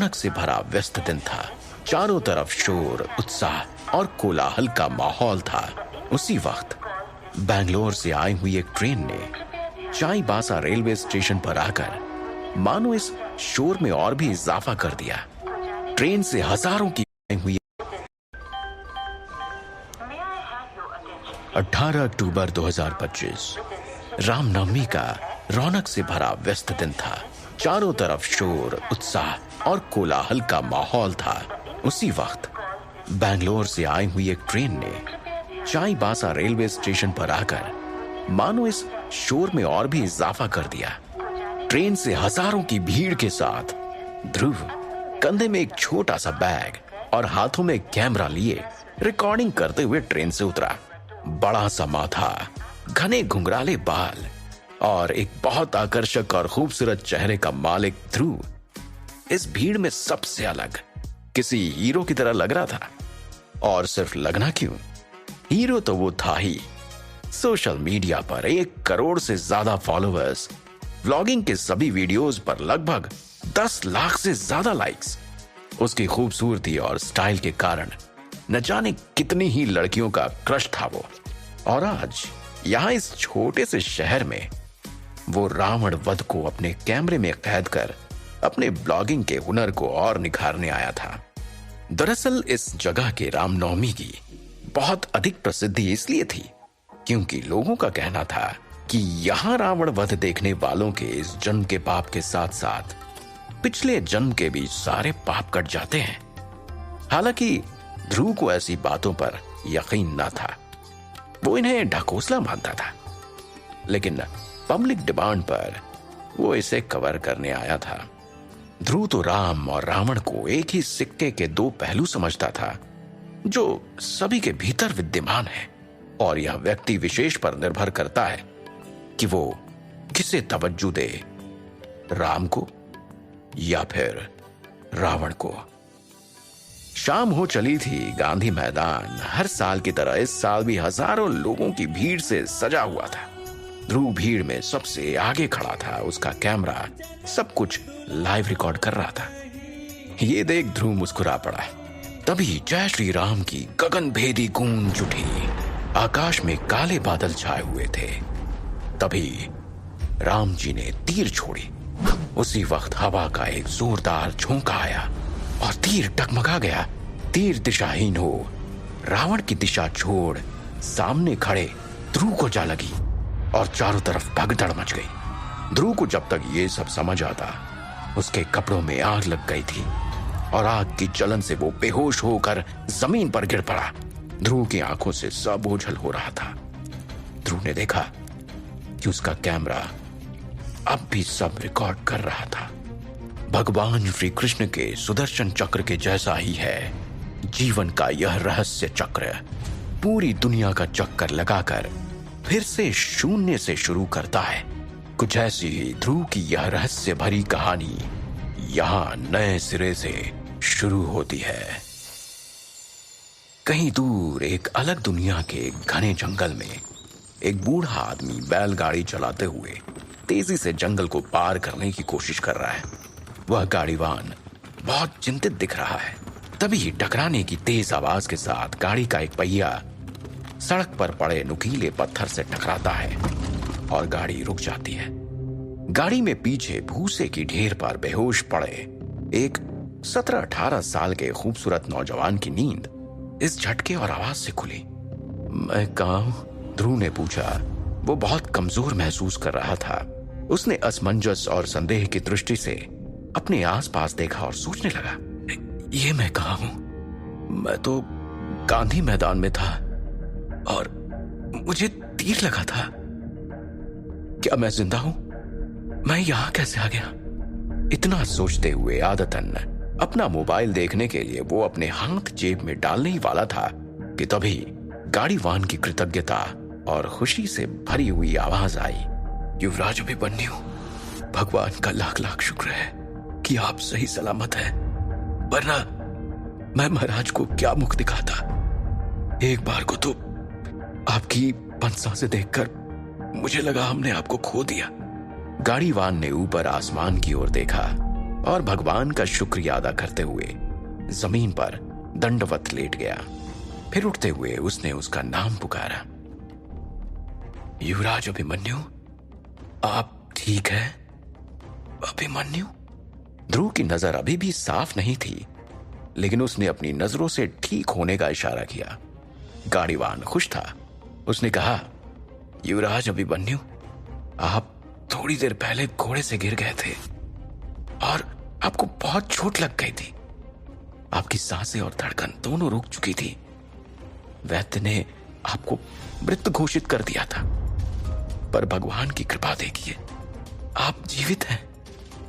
रौनक से भरा व्यस्त दिन था। चारों तरफ शोर, उत्साह और कोलाहल का माहौल था। उसी वक्त बेंगलोर से आई हुई एक ट्रेन ने चाईबासा रेलवे स्टेशन पर आकर मानो इस शोर में और भी इजाफा कर दिया। ट्रेन से हजारों की आई हुई 18 अक्टूबर 2025 रामनवमी का रौनक से भरा व्यस्त दिन था। चारों तरफ शोर, उत्साह और कोलाहल का माहौल था। उसी वक्त बेंगलोर से आई हुई एक ट्रेन ने चाईबासा रेलवे स्टेशन पर आकर मानो इस शोर में और भी इजाफा कर दिया। ट्रेन से हजारों की भीड़ के साथ ध्रुव कंधे में एक छोटा सा बैग और हाथों में कैमरा लिए रिकॉर्डिंग करते हुए ट्रेन से उतरा। बड़ा सा माथा, घने घुंघराले बाल और एक बहुत आकर्षक और खूबसूरत चेहरे का मालिक ध्रुव इस भीड़ में सबसे अलग किसी हीरो की तरह लग रहा था। और सिर्फ लगना क्यों, हीरो तो वो था ही। सोशल मीडिया पर 1 करोड़ से ज्यादा फॉलोअर्स, व्लॉगिंग के सभी वीडियोस पर लगभग 10 लाख से ज्यादा लाइक्स। उसकी खूबसूरती और स्टाइल के कारण न जाने कितनी ही लड़कियों का क्रश था वो। और आज यहां इस छोटे से शहर में वो रावण वध को अपने कैमरे में कैद कर अपने ब्लॉगिंग के हुनर को और निखारने आया था। दरअसल इस जगह के रामनवमी की बहुत अधिक प्रसिद्धि इसलिए थी क्योंकि लोगों का कहना था कि यहां रावण वध देखने वालों के इस जन्म के पाप के साथ साथ पिछले जन्म के भी सारे पाप कट जाते हैं। हालांकि ध्रुव को ऐसी बातों पर यकीन न था, वो इन्हें ढकोसला मानता था, लेकिन पब्लिक डिमांड पर वो इसे कवर करने आया था। ध्रुव तो राम और रावण को एक ही सिक्के के 2 पहलू समझता था जो सभी के भीतर विद्यमान है, और यह व्यक्ति विशेष पर निर्भर करता है कि वो किसे तवज्जो दे, राम को या फिर रावण को। शाम हो चली थी। गांधी मैदान हर साल की तरह इस साल भी हजारों लोगों की भीड़ से सजा हुआ था। ध्रुव भीड़ में सबसे आगे खड़ा था। उसका कैमरा सब कुछ लाइव रिकॉर्ड कर रहा था। ये देख ध्रुव मुस्कुरा पड़ा। तभी जय श्री राम की गगन भेदी गूंज उठी। आकाश में काले बादल छाए हुए थे। तभी राम जी ने तीर छोड़ी। उसी वक्त हवा का एक जोरदार झोंका आया और तीर टकमगा गया। तीर दिशाहीन हो रावण की दिशा छोड़ सामने खड़े ध्रुव को जा लगी और चारों तरफ भगदड़ मच गई। ध्रुव को जब तक ये सब समझ आता, उसके कपड़ों में आग लग गई थी और आग की जलन से वो बेहोश होकर जमीन पर गिर पड़ा। ध्रुव की आंखों से सब ओझल हो रहा था। ध्रुव ने देखा कि उसका कैमरा अब भी सब रिकॉर्ड कर रहा था। भगवान श्री कृष्ण के सुदर्शन चक्र के जैसा ही है जीवन का यह रहस्य चक्र। पूरी दुनिया का चक्कर लगाकर फिर से शून्य से शुरू करता है। कुछ ऐसी ही ध्रुव की यह रहस्य भरी कहानी यहां नए सिरे से शुरू होती है। कहीं दूर एक अलग दुनिया के घने जंगल में एक बूढ़ा आदमी बैलगाड़ी चलाते हुए तेजी से जंगल को पार करने की कोशिश कर रहा है। वह गाड़ीवान बहुत चिंतित दिख रहा है। तभी टकराने की तेज आवाज के साथ गाड़ी का एक पहिया सड़क पर पड़े नुकीले पत्थर से टकराता है और गाड़ी रुक जाती है। गाड़ी में पीछे भूसे की ढेर पर बेहोश पड़े एक 17-18 साल के खूबसूरत नौजवान की नींद इस झटके और आवाज से खुली। मैं कहाँ हूं? ध्रुव ने पूछा। वो बहुत कमजोर महसूस कर रहा था। उसने असमंजस और संदेह की दृष्टि से अपने आसपास देखा और सोचने लगा, ये मैं कहाँ हूं? मैं तो गांधी मैदान में था और मुझे तीर लगा था। क्या मैं जिंदा हूं? मैं यहां कैसे आ गया? इतना सोचते हुए आदतन अपना मोबाइल देखने के लिए वो अपने हाथ जेब में डालने ही वाला था कि तभी गाड़ीवान की कृतज्ञता और खुशी से भरी हुई आवाज आई, युवराज अभिमन्यु, भगवान का लाख लाख शुक्र है कि आप सही सलामत हैं, वरना मैं महाराज को क्या मुख दिखाता। एक बार को तो आपकी पंसा से देखकर मुझे लगा हमने आपको खो दिया। गाड़ीवान ने ऊपर आसमान की ओर देखा और भगवान का शुक्रिया अदा करते हुए जमीन पर दंडवत लेट गया। फिर उठते हुए उसने उसका नाम पुकारा। युवराज अभिमन्यु, आप ठीक है? अभिमन्यु? ध्रुव की नजर अभी भी साफ नहीं थी, लेकिन उसने अपनी नजरों से ठीक होने का इशारा किया। गाड़ीवान खुश था। उसने कहा, युवराज अभिमन्यु, आप थोड़ी देर पहले घोड़े से गिर गए थे और आपको बहुत चोट लग गई थी। आपकी सांसें और धड़कन दोनों रुक चुकी थी। वैद्य ने आपको मृत घोषित कर दिया था, पर भगवान की कृपा देखिए, आप जीवित हैं।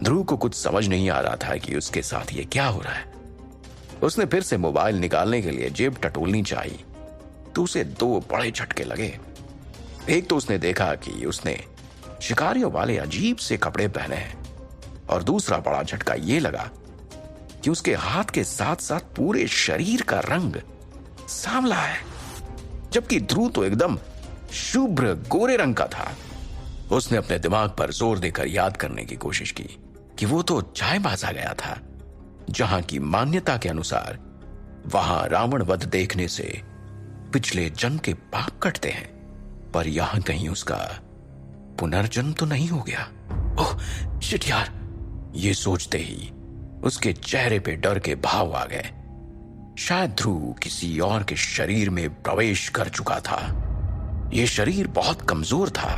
ध्रुव को कुछ समझ नहीं आ रहा था कि उसके साथ ये क्या हो रहा है। उसने फिर से मोबाइल निकालने के लिए जेब टटोलनी चाहिए तो उसे दो बड़े झटके लगे। एक तो उसने देखा कि उसने शिकारियों वाले अजीब से कपड़े पहने हैं, और दूसरा बड़ा झटका ये लगा कि उसके हाथ के साथ साथ पूरे शरीर का रंग सांवला है, जबकि ध्रुव तो एकदम शुभ्र गोरे रंग का था। उसने अपने दिमाग पर जोर देकर याद करने की कोशिश की कि वो तो चायबासा गया था, जहां की मान्यता के अनुसार वहां रावण वध देखने से पिछले जन्म के पाप कटते हैं, पर यहां कहीं उसका पुनर्जन्म तो नहीं हो गया। ओह शिट यार, ये सोचते ही उसके चेहरे पे डर के भाव आ गए। शायद ध्रुव किसी और के शरीर में प्रवेश कर चुका था। यह शरीर बहुत कमजोर था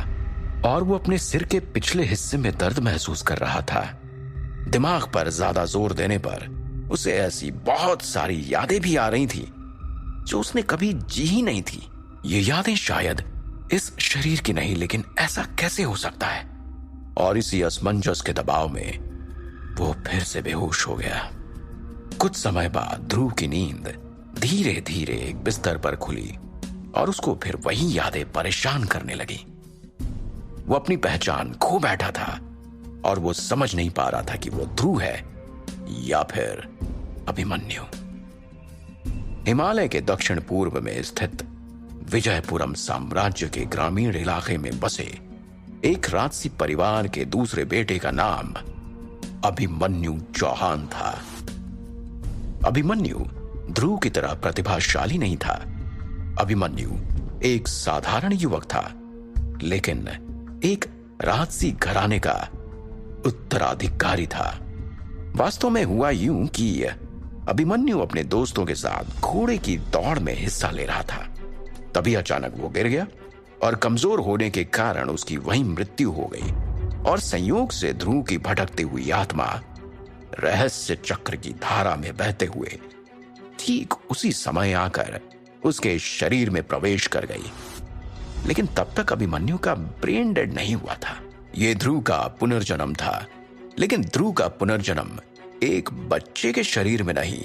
और वो अपने सिर के पिछले हिस्से में दर्द महसूस कर रहा था। दिमाग पर ज्यादा जोर देने पर उसे ऐसी बहुत सारी यादें भी आ रही थी जो उसने कभी जी ही नहीं थी। ये यादें शायद इस शरीर की नहीं, लेकिन ऐसा कैसे हो सकता है? और इसी असमंजस के दबाव में वो फिर से बेहोश हो गया। कुछ समय बाद ध्रुव की नींद धीरे धीरे एक बिस्तर पर खुली और उसको फिर वही यादें परेशान करने लगी। वो अपनी पहचान खो बैठा था और वो समझ नहीं पा रहा था कि वो ध्रुव है या फिर अभिमन्यु। हिमालय के दक्षिण पूर्व में स्थित विजयपुरम साम्राज्य के ग्रामीण इलाके में बसे एक राजसी परिवार के दूसरे बेटे का नाम अभिमन्यु चौहान था। अभिमन्यु ध्रुव की तरह प्रतिभाशाली नहीं था। अभिमन्यु एक साधारण युवक था, लेकिन एक राजसी घराने का उत्तराधिकारी था। वास्तव में हुआ यूं कि अभिमन्यु अपने दोस्तों के साथ घोड़े की दौड़ में हिस्सा ले रहा था। तभी अचानक वो गिर गया और कमजोर होने के कारण उसकी वहीं मृत्यु हो गई। और संयोग से ध्रुव की भटकती हुई आत्मा रहस्य चक्र की धारा में बहते हुए ठीक उसी समय आकर उसके शरीर में प्रवेश कर गई। लेकिन तब तक अभिमन्यु का ब्रेन डेड नहीं हुआ था। यह ध्रुव का पुनर्जन्म था, लेकिन ध्रुव का पुनर्जन्म एक बच्चे के शरीर में नहीं,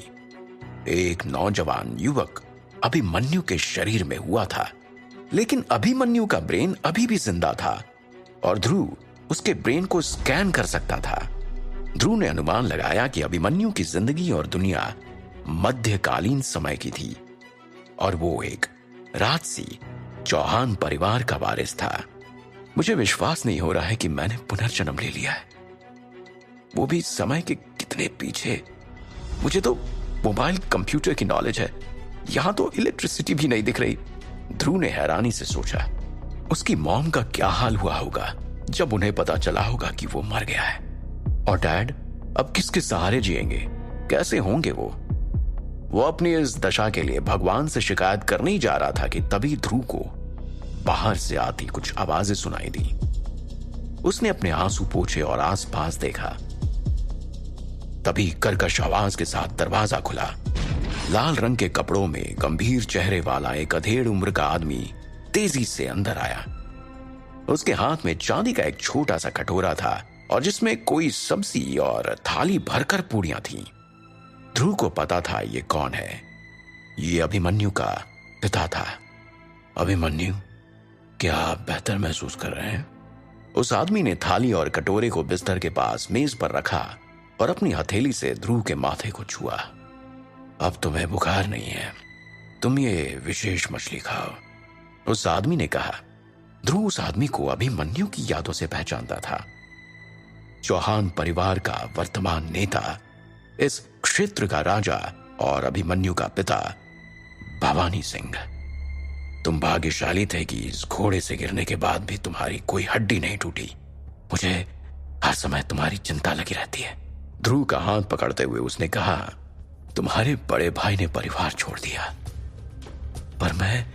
एक नौजवान युवक अभिमन्यु के शरीर में हुआ था। लेकिन अभिमन्यु का ब्रेन अभी भी जिंदा था और ध्रुव उसके ब्रेन को स्कैन कर सकता था। ध्रुव ने अनुमान लगाया कि अभिमन्यु की जिंदगी और दुनिया मध्यकालीन समय की थी और वो एक राजसी चौहान परिवार का वारिस था। मुझे विश्वास नहीं हो रहा है कि मैंने पुनर्जन्म ले लिया है, वो भी समय के कितने पीछे। मुझे तो मोबाइल कंप्यूटर की नॉलेज है, यहां तो इलेक्ट्रिसिटी भी नहीं दिख रही। ध्रुव ने हैरानी से सोचा, उसकी मॉम का क्या हाल हुआ होगा जब उन्हें पता चला होगा कि वो मर गया है। और डैड अब किसके सहारे जिएंगे, कैसे होंगे वो अपनी इस दशा के लिए भगवान से शिकायत करने ही जा रहा था कि तभी ध्रुव को बाहर से आती कुछ आवाजें सुनाई दी। उसने अपने आंसू पोंछे और आसपास देखा। तभी कर्कश आवाज के साथ दरवाजा खुला। लाल रंग के कपड़ों में गंभीर चेहरे वाला एक अधेड़ उम्र का आदमी तेजी से अंदर आया। उसके हाथ में चांदी का एक छोटा सा कटोरा था और जिसमें कोई सब्जी और थाली भरकर पूड़ियां थीं। ध्रुव को पता था ये कौन है। ये अभिमन्यु का पिता था। अभिमन्यु, क्या आप बेहतर महसूस कर रहे हैं? उस आदमी ने थाली और कटोरे को बिस्तर के पास मेज पर रखा और अपनी हथेली से ध्रुव के माथे को छुआ। अब तुम्हें बुखार नहीं है, तुम ये विशेष मछली खाओ, उस आदमी ने कहा। ध्रुव उस आदमी को अभिमन्यु की यादों से पहचानता था। चौहान परिवार का वर्तमान नेता, इस क्षेत्र का राजा और अभिमन्यु का पिता भवानी सिंह। तुम भाग्यशाली थे कि इस घोड़े से गिरने के बाद भी तुम्हारी कोई हड्डी नहीं टूटी। मुझे हर समय तुम्हारी चिंता लगी रहती है। ध्रुव का हाथ पकड़ते हुए उसने कहा, तुम्हारे बड़े भाई ने परिवार छोड़ दिया, पर मैं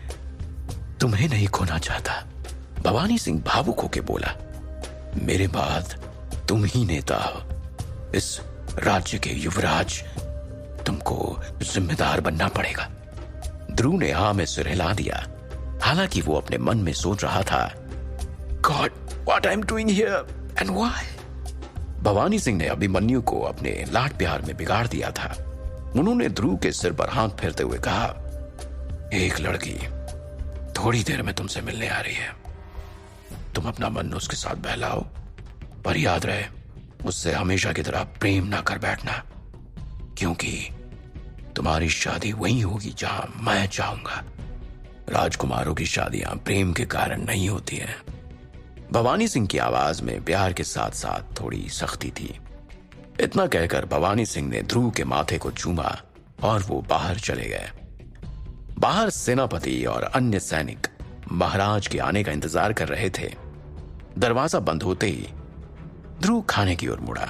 तुम्हें नहीं खोना चाहता। भवानी सिंह भावुक होकर बोला, मेरे बाद तुम ही नेता हो, इस राज्य के युवराज, तुमको जिम्मेदार बनना पड़ेगा। ध्रुव ने हाँ में सिर हिला दिया। हालांकि वो अपने मन में सोच रहा था, God, what I am doing here and why. Bhavani Singh ने अभिमन्यु को अपने लाड प्यार में बिगाड़ दिया था। उन्होंने ध्रुव के सिर पर हाथ फेरते हुए कहा, एक लड़की थोड़ी देर में तुमसे मिलने आ रही है। तुम अपना मन उसके साथ बहलाओ, पर याद रहे उससे हमेशा की तरह प्रेम ना कर बैठना, क्योंकि तुम्हारी शादी वहीं होगी जहां मैं चाहूंगा। राजकुमारों की शादियां प्रेम के कारण नहीं होती हैं। भवानी सिंह की आवाज में प्यार के साथ साथ थोड़ी सख्ती थी। इतना कहकर भवानी सिंह ने ध्रुव के माथे को चूमा और वो बाहर चले गए। बाहर सेनापति और अन्य सैनिक महाराज के आने का इंतजार कर रहे थे। दरवाजा बंद होते ही ध्रुव खाने की ओर मुड़ा।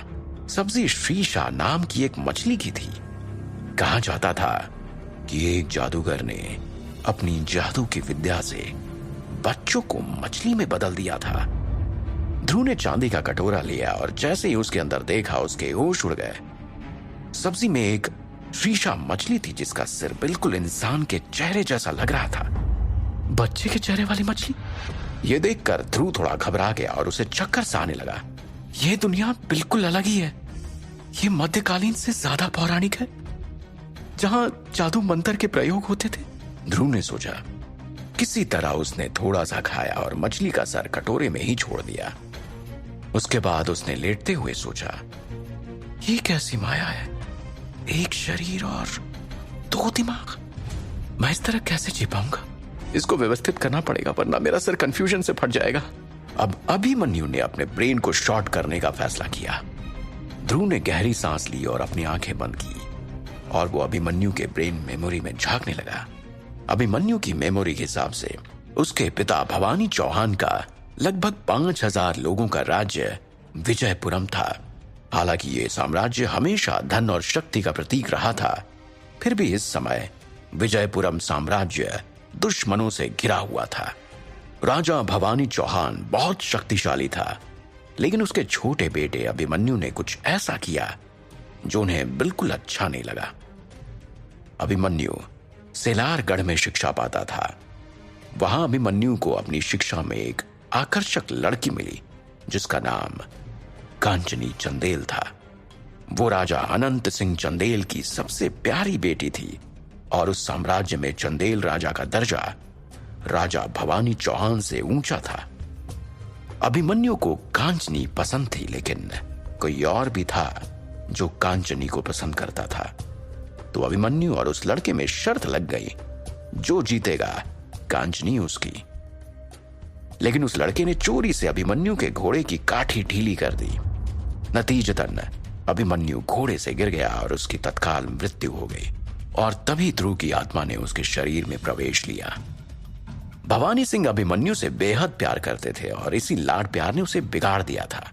सब्जी शीशा नाम की एक मछली की थी। कहा जाता था कि एक जादूगर ने अपनी जादू की विद्या से बच्चों को मछली में बदल दिया था। ध्रुव ने चांदी का कटोरा लिया और जैसे ही उसके अंदर देखा उसके होश उड़ गए। सब्जी में एक शीशा मछली थी जिसका सिर बिल्कुल इंसान के चेहरे जैसा लग रहा था। बच्चे के चेहरे वाली मछली? यह देखकर ध्रुव थोड़ा घबरा गया और उसे चक्कर सा आने लगा। यह दुनिया बिल्कुल अलग ही है। यह मध्यकालीन से ज्यादा पौराणिक है, जहां जादू मंत्र के प्रयोग होते थे। ध्रुव ने सोचा। किसी तरह उसने थोड़ा सा खाया और मछली का सर कटोरे में ही छोड़ दिया। उसके बाद उसने लेटते हुए सोचा, ये कैसी माया है, एक शरीर और दो दिमाग। मैं इस तरह कैसे जी पाऊंगा? इसको व्यवस्थित करना पड़ेगा, वरना मेरा सर कंफ्यूजन से फट जाएगा। अब अभिमन्यु ने अपने ब्रेन को शॉर्ट करने का फैसला किया। ध्रुव ने गहरी सांस ली और अपनी आंखें बंद की और वो अभिमन्यु के ब्रेन मेमोरी में झांकने लगा। अभिमन्यु की मेमोरी के हिसाब से उसके पिता भवानी चौहान का लगभग 5000 लोगों का राज्य विजयपुरम था। हालांकि ये साम्राज्य हमेशा धन और शक्ति का प्रतीक रहा था, फिर भी इस समय विजयपुरम साम्राज्य दुश्मनों से घिरा हुआ था। राजा भवानी चौहान बहुत शक्तिशाली था, लेकिन उसके छोटे बेटे अभिमन्यु ने कुछ ऐसा किया जो उन्हें बिल्कुल अच्छा नहीं लगा। अभिमन्यु सेलारगढ़ में शिक्षा पाता था। वहां अभिमन्यु को अपनी शिक्षा में एक आकर्षक लड़की मिली जिसका नाम कांचनी चंदेल था। वो राजा अनंत सिंह चंदेल की सबसे प्यारी बेटी थी और उस साम्राज्य में चंदेल राजा का दर्जा राजा भवानी चौहान से ऊंचा था। अभिमन्यु को कांचनी पसंद थी, लेकिन कोई और भी था जो कांचनी को पसंद करता था। तो अभिमन्यु और उस लड़के में शर्त लग गई, जो जीतेगा कांचनी उसकी। लेकिन उस लड़के ने चोरी से अभिमन्यु के घोड़े की काठी ढीली कर दी। नतीजतन अभिमन्यु घोड़े से गिर गया और उसकी तत्काल मृत्यु हो गई। और तभी ध्रुव की आत्मा ने उसके शरीर में प्रवेश लिया। भवानी सिंह अभिमन्यु से बेहद प्यार करते थे और इसी लाड प्यार ने उसे बिगाड़ दिया था।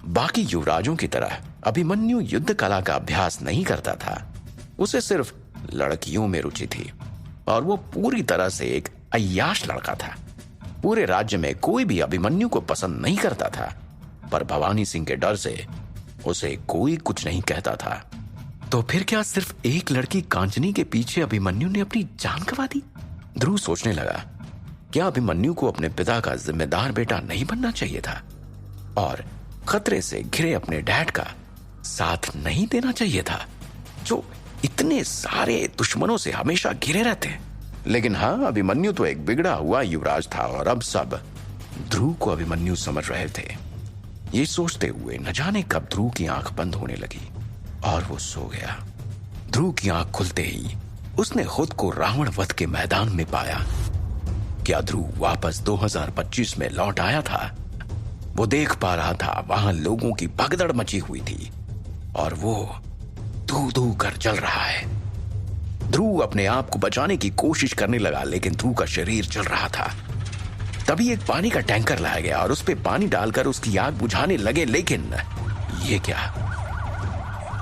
बाकी युवराजों की तरह अभिमन्यु युद्ध कला का अभ्यास नहीं करता था। उसे सिर्फ लड़कियों में रुचि थी और वो पूरी तरह से एक अय्याश लड़का था। पूरे राज्य में कोई भी अभिमन्यु को पसंद नहीं करता था, पर भवानी सिंह के डर से उसे कोई कुछ नहीं कहता था। तो फिर क्या सिर्फ एक लड़की कांचनी के पीछे अभिमन्यु ने अपनी जान गंवा दी? ध्रुव सोचने लगा, क्या अभिमन्यु को अपने पिता का जिम्मेदार बेटा नहीं बनना चाहिए था और खतरे से घिरे अपने डैड का साथ नहीं देना चाहिए था, जो इतने सारे दुश्मनों से हमेशा घिरे रहते हैं? लेकिन हाँ, अभिमन्यु तो एक बिगड़ा हुआ युवराज था और अब सब ध्रुव को अभिमन्यु समझ रहे थे। ये सोचते हुए न जाने कब ध्रुव की आंख बंद होने लगी और वो सो गया। ध्रुव की आंख खुलते ही उसने खुद को रावण वध के मैदान में पाया। क्या ध्रुव वापस 2025 में लौट आया था? वो देख पा रहा था वहां लोगों की भगदड़ मची हुई थी और वो धू धू कर जल रहा है। ध्रुव अपने आप को बचाने की कोशिश करने लगा, लेकिन ध्रुव का शरीर जल रहा था। तभी एक पानी का टैंकर लाया गया और उस पे पानी डालकर उसकी आग बुझाने लगे, लेकिन ये क्या?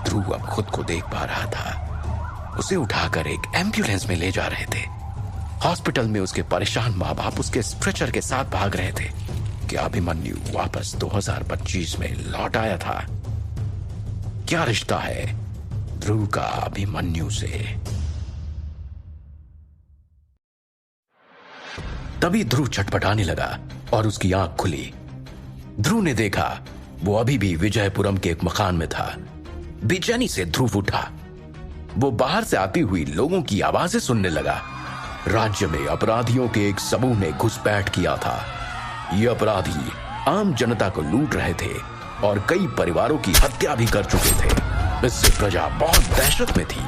ध्रुव अब खुद को देख पा रहा था। उसे उठाकर एक एम्बुलेंस में ले जा रहे थे। हॉस्पिटल में उसके परेशान माँ बाप उसके स्ट्रेचर के साथ भाग रहे थे कि अभिमन्यु वापस 2025 में लौट आया था। क्या रिश्ता है ध्रुव का अभिमन्यु से? तभी ध्रुव छटपटाने लगा और उसकी आंख खुली। ध्रुव ने देखा वो अभी भी विजयपुरम के एक मकान में था। बेचैनी से ध्रुव उठा। वो बाहर से आती हुई लोगों की आवाजें सुनने लगा। राज्य में अपराधियों के एक समूह ने घुसपैठ किया था। ये अपराधी आम जनता को लूट रहे थे और कई परिवारों की हत्या भी कर चुके थे। इससे प्रजा बहुत दहशत में थी।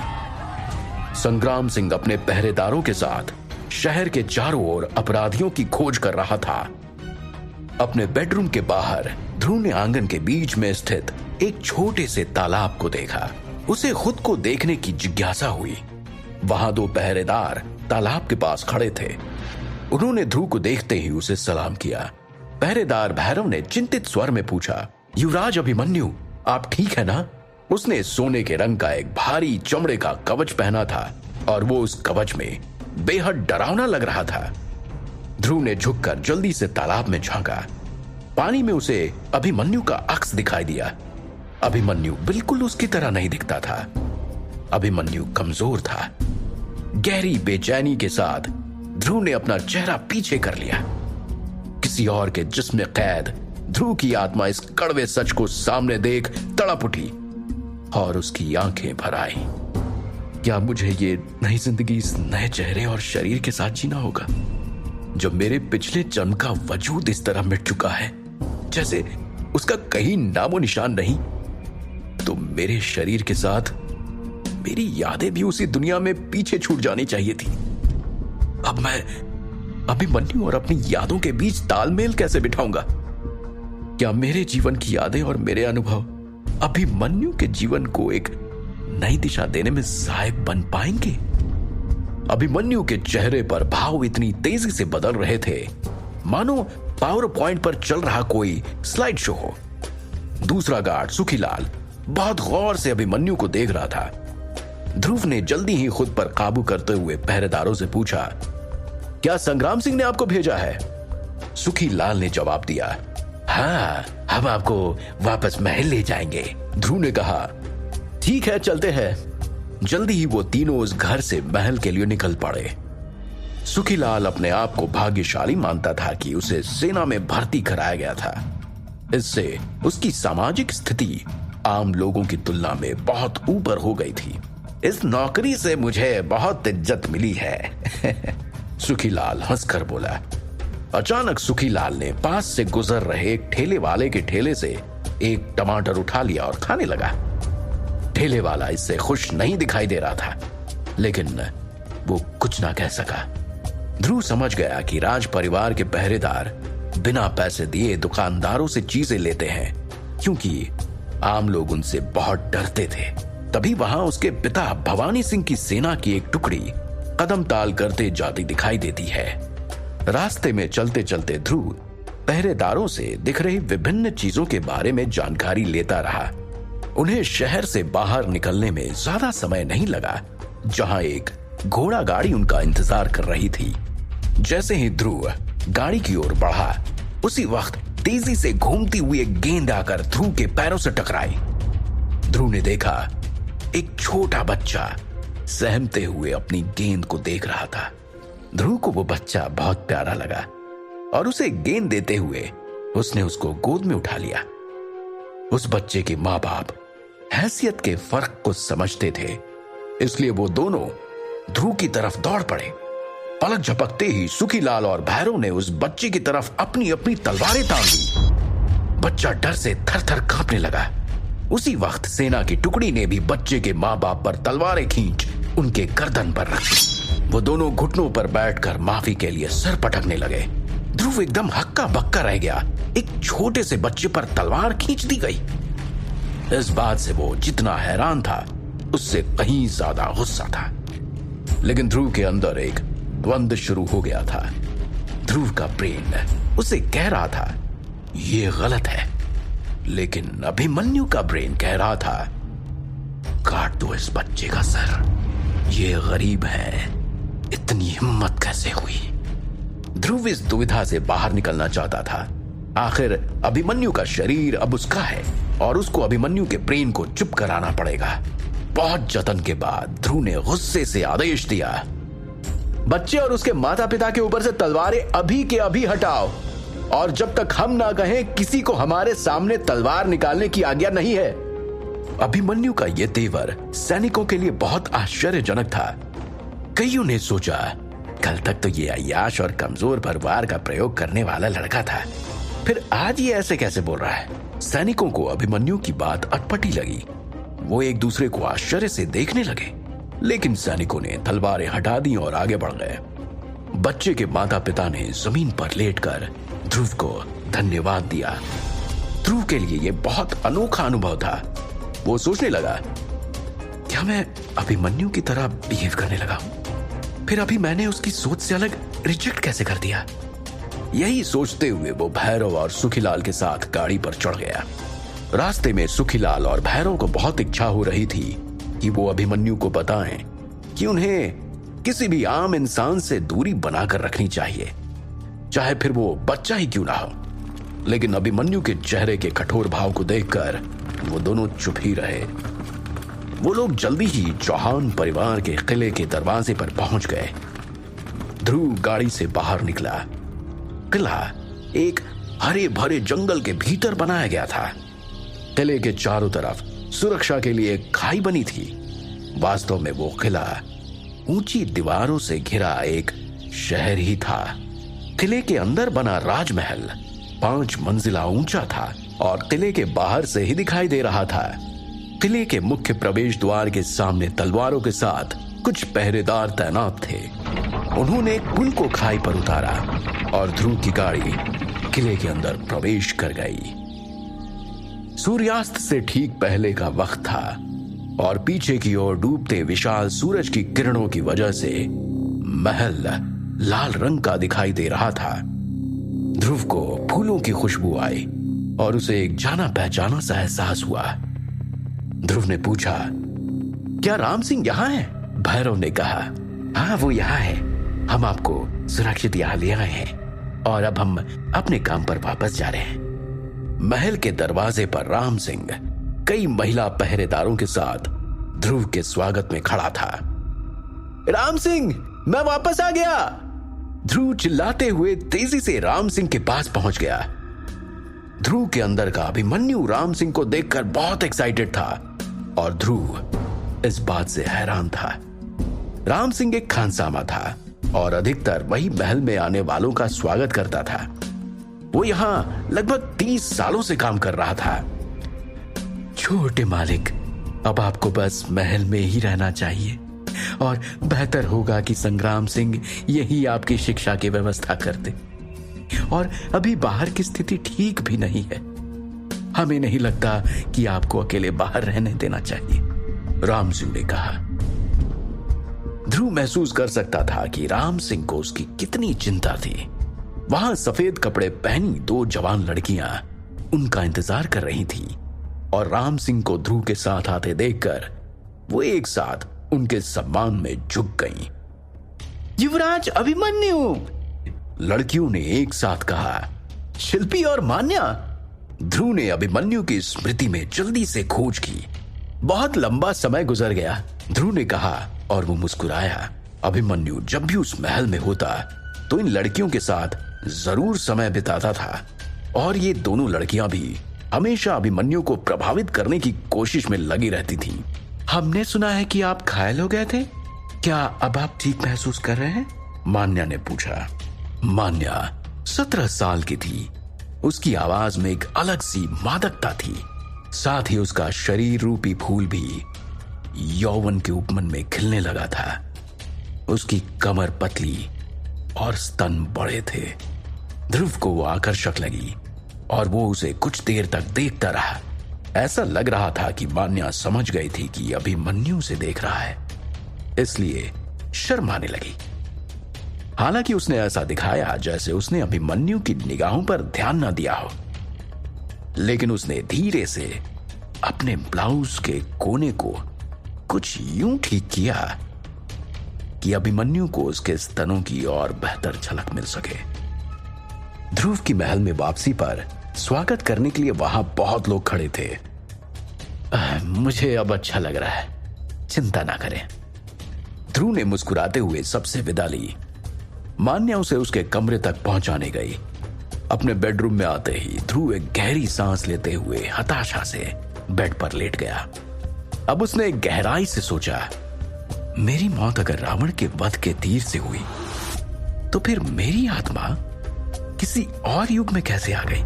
संग्राम सिंह अपने पहरेदारों के साथ शहर के चारों ओर अपराधियों की खोज कर रहा था। अपने बेडरूम के बाहर ध्रुव ने आंगन के बीच में स्थित एक छोटे से तालाब को देखा। उसे खुद को देखने की जिज्ञासा हुई। वहां 2 पहरेदार तालाब के पास खड़े थे। उन्होंने ध्रुव को देखते ही उसे सलाम किया। पहरेदार भैरव ने चिंतित स्वर में पूछा, युवराज अभिमन्यु, आप ठीक है ना? उसने सोने के रंग का एक भारी चमड़े का कवच पहना था और वो उस कवच में बेहद डरावना लग रहा था। ध्रुव ने झुककर जल्दी से तालाब में झांका। पानी में उसे अभिमन्यु का अक्स दिखाई दिया। अभिमन्यु बिल्कुल उसकी तरह नहीं दिखता था। अभिमन्यु कमजोर था। गहरी बेचैनी के साथ ध्रुव ने अपना चेहरा पीछे कर लिया। किसी और के जिस्म में कैद ध्रुव की आत्मा इस कड़वे सच को सामने देख तड़प उठी और उसकी आंखें भर आई। क्या मुझे ये नई जिंदगी इस नए चेहरे और शरीर के साथ जीना होगा? जो मेरे पिछले जन्म का वजूद इस तरह मिट चुका है, जैसे उसका कहीं नामो निशान नहीं। तो मेरे शरीर के साथ मेरी यादें भी उसी दुनिया में पीछे छूट जानी चाहिए थी। अब मैं अभिमन्यु और अपनी यादों के बीच तालमेल कैसे बिठाऊंगा? क्या मेरे जीवन की यादें और मेरे अनुभव अभिमन्यु के जीवन को एक नई दिशा देने में सहायक बन पाएंगे? अभिमन्यु के चेहरे पर भाव इतनी तेजी से बदल रहे थे मानो पावर पॉइंट पर चल रहा कोई स्लाइड शो हो। दूसरा गार्ड सुखीलाल बहुत गौर से अभिमन्यु को देख रहा था। ध्रुव ने जल्दी ही खुद पर काबू करते हुए पहरेदारों से पूछा, क्या संग्राम सिंह ने आपको भेजा है? सुखीलाल ने जवाब दिया, हाँ, हम आपको वापस महल ले जाएंगे। ध्रुव ने कहा, ठीक है, चलते हैं। जल्दी ही वो तीनों उस घर से महल के लिए निकल पड़े। सुखीलाल अपने आप को भाग्यशाली मानता था कि उसे सेना में भर्ती कराया गया था। इससे उसकी सामाजिक स्थिति आम लोगों की तुलना में बहुत ऊपर हो गई थी। इस नौकरी से मुझे बहुत इज्जत मिली है। सुखीलाल हंसकर बोला। अचानक सुखीलाल ने पास से गुजर रहे एक ठेले वाले के ठेले से एक टमाटर उठा लिया और खाने लगा। ठेले वाला इससे खुश नहीं दिखाई दे रहा था, लेकिन वो कुछ ना कह सका। ध्रुव समझ गया कि राज परिवार के पहरेदार बिना पैसे दिए दुकानदारों से चीजें लेते हैं, क्योंकि आम लोग उनसे बहुत डरते थे। तभी वहां उसके पिता भवानी सिंह की सेना की एक टुकड़ी कदम ताल करते जाती दिखाई देती है। रास्ते में चलते चलते ध्रुव पहरेदारों से दिख रही विभिन्न चीजों के बारे में जानकारी लेता रहा। उन्हें शहर से बाहर निकलने में ज्यादा समय नहीं लगा, जहां एक घोड़ा गाड़ी उनका इंतजार कर रही थी। जैसे ही ध्रुव गाड़ी की ओर बढ़ा, उसी वक्त तेजी से घूमती हुई एक गेंद आकर ध्रुव के पैरों से टकराई। ध्रुव ने देखा एक छोटा बच्चा सहमते हुए अपनी गेंद को देख रहा था। ध्रुव को वो बच्चा बहुत प्यारा लगा और उसे गेंद देते हुए उसने उसको गोद में उठा लिया। उस बच्चे के माँ बाप हैसियत के फर्क को समझते थे, इसलिए वो दोनों ध्रुव की तरफ दौड़ पड़े। पलक झपकते ही सुखीलाल और भैरव ने उस बच्चे की तरफ अपनी अपनी तलवारें तान दी। बच्चा डर से थर थर कांपने लगा। उसी वक्त सेना की टुकड़ी ने भी बच्चे के माँ बाप पर तलवारें खींच उनके गर्दन पर रख दी। वो दोनों घुटनों पर बैठकर माफी के लिए सर पटकने लगे। ध्रुव एकदम हक्का बक्का रह गया। एक छोटे से बच्चे पर तलवार खींच दी गई। इस बात से वो जितना हैरान था उससे कहीं ज्यादा गुस्सा था। लेकिन ध्रुव के अंदर एक द्वंद्व शुरू हो गया था। ध्रुव का ब्रेन उसे कह रहा था ये गलत है, लेकिन अभिमन्यु का ब्रेन कह रहा था काट दो इस बच्चे का सर, ये गरीब है, इतनी हिम्मत कैसे हुई। ध्रुव इस दुविधा से बाहर निकलना चाहता था। आखिर अभिमन्यु का शरीर अब उसका है और उसको अभिमन्यु के ब्रेन को चुप कराना पड़ेगा। बहुत जतन के बाद ध्रुव ने गुस्से से आदेश दिया, बच्चे और उसके माता पिता के ऊपर से तलवारें अभी के अभी हटाओ, और जब तक हम ना कहें किसी को हमारे सामने तलवार निकालने की आज्ञा नहीं है। अभिमन्यु का यह तेवर सैनिकों के लिए बहुत आश्चर्यजनक था। कईयों ने सोचा कल तक तो ये अय्याश और कमजोर पर वार का प्रयोग करने वाला लड़का था, फिर आज ये ऐसे कैसे बोल रहा है। सैनिकों को अभिमन्यु की बात अटपटी लगी। वो एक दूसरे को आश्चर्य से देखने लगे, लेकिन सैनिकों ने तलवारें हटा दी और आगे बढ़ गए। बच्चे के माता पिता ने जमीन पर लेटकर ध्रुव को धन्यवाद दिया। ध्रुव के लिए यह बहुत अनोखा अनुभव था। वो सोचने लगा, क्या मैं अभिमन्यु की तरह बिहेव करने लगा हूं? फिर अभी मैंने उसकी सोच से अलग रिजेक्ट कैसे कर दिया? यही सोचते हुए वो भैरव और सुखीलाल के साथ गाड़ी पर चढ़ गया। रास्ते में सुखीलाल और भैरव को बहुत इच्छा हो रही थी कि वो अभिमन्यु को बताएं कि उन्हें किसी भी आम इंसान से दूरी बनाकर रखनी चाहिए, चाहे फिर वो बच्चा ही क्यों ना हो। लेकिन अभिमन्यु के चेहरे के कठोर भाव को देखकर वो दोनों चुप ही रहे। वो लोग जल्दी ही चौहान परिवार के किले के दरवाजे पर पहुंच गए। ध्रुव गाड़ी से बाहर निकला। किला एक हरे भरे जंगल के भीतर बनाया गया था। किले के चारों तरफ सुरक्षा के लिए एक खाई बनी थी। वास्तव में वो किला ऊंची दीवारों से घिरा एक शहर ही था। किले के अंदर बना राजमहल 5 मंजिला ऊंचा था और किले के बाहर से ही दिखाई दे रहा था। किले के मुख्य प्रवेश द्वार के सामने तलवारों के साथ कुछ पहरेदार तैनात थे। उन्होंने एक पुल को खाई पर उतारा और ध्रुव की गाड़ी किले के अंदर प्रवेश कर गई। सूर्यास्त से ठीक पहले का वक्त था और पीछे की ओर डूबते विशाल सूरज की किरणों की वजह से महल लाल रंग का दिखाई दे रहा था। ध्रुव को फूलों की खुशबू आई और उसे एक जाना पहचाना सा एहसास हुआ। ध्रुव ने पूछा, क्या राम सिंह यहाँ है? भैरव ने कहा, हाँ वो यहाँ है। हम आपको सुरक्षित यहाँ ले आए हैं और अब हम अपने काम पर वापस जा रहे हैं। महल के दरवाजे पर राम सिंह कई महिला पहरेदारों के साथ ध्रुव के स्वागत में खड़ा था। राम सिंह, मैं वापस आ गया। ध्रुव चिल्लाते हुए तेजी से राम सिंह के पास पहुंच गया। ध्रुव के अंदर का अभिमन्यु राम सिंह को देखकर बहुत एक्साइटेड था और ध्रुव इस बात से हैरान था। राम सिंह एक खानसामा था और अधिकतर वही महल में आने वालों का स्वागत करता था। वो यहां लगभग 30 सालों से काम कर रहा था। छोटे मालिक, अब आपको बस महल में ही रहना चाहिए और बेहतर होगा कि संग्राम सिंह यही आपकी शिक्षा की व्यवस्था करते। और अभी बाहर की स्थिति ठीक भी नहीं है। हमें नहीं लगता कि आपको अकेले बाहर रहने देना चाहिए, राम सिंह ने कहा। ध्रुव महसूस कर सकता था कि राम सिंह को उसकी कितनी चिंता थी। वहां सफेद कपड़े पहनी 2 जवान लड़कियां उनका इंतजार कर रही थी और राम सिंह को ध्रुव के साथ आते देखकर वो एक साथ उनके सम्मान में झुक गईं। युवराज अभिमन्यु, लड़कियों ने एक साथ कहा। शिल्पी और मान्या। ध्रुव ने अभिमन्यु की स्मृति में जल्दी से खोज की। बहुत लंबा समय गुजर गया, ध्रुव ने कहा और वो मुस्कुराया। अभिमन्यु जब भी उस महल में होता तो इन लड़कियों के साथ जरूर समय बिताता था और ये दोनों लड़कियां भी हमेशा अभिमन्यु को प्रभावित करने की कोशिश में लगी रहती थीं। हमने सुना है कि आप घायल हो गए थे, क्या अब आप ठीक महसूस कर रहे हैं? मान्या ने पूछा। मान्या 17 साल की थी। उसकी आवाज में एक अलग सी मादकता थी। साथ ही उसका शरीर रूपी फूल भी यौवन के उपमन में खिलने लगा था। उसकी कमर पतली और स्तन बड़े थे। ध्रुव को वो आकर्षक लगी और वो उसे कुछ देर तक देखता रहा। ऐसा लग रहा था कि मान्या समझ गई थी कि अभिमन्यु से देख रहा है, इसलिए शर्माने लगी। हालांकि उसने ऐसा दिखाया जैसे उसने अभिमन्यु की निगाहों पर ध्यान न दिया हो, लेकिन उसने धीरे से अपने ब्लाउज के कोने को कुछ यूं ठीक किया कि अभिमन्यु को उसके स्तनों की और बेहतर झलक मिल सके। ध्रुव की महल में वापसी पर स्वागत करने के लिए वहां बहुत लोग खड़े थे। मुझे अब अच्छा लग रहा है, चिंता ना करें। ध्रुव ने मुस्कुराते हुए सबसे विदा ली। मान्या उसे उसके कमरे तक पहुंचाने गई। अपने बेडरूम में आते ही ध्रुव एक गहरी सांस लेते हुए हताशा से बेड पर लेट गया। अब उसने गहराई से सोचा, मेरी मौत अगर रावण के वध के तीर से हुई तो फिर मेरी आत्मा किसी और युग में कैसे आ गई?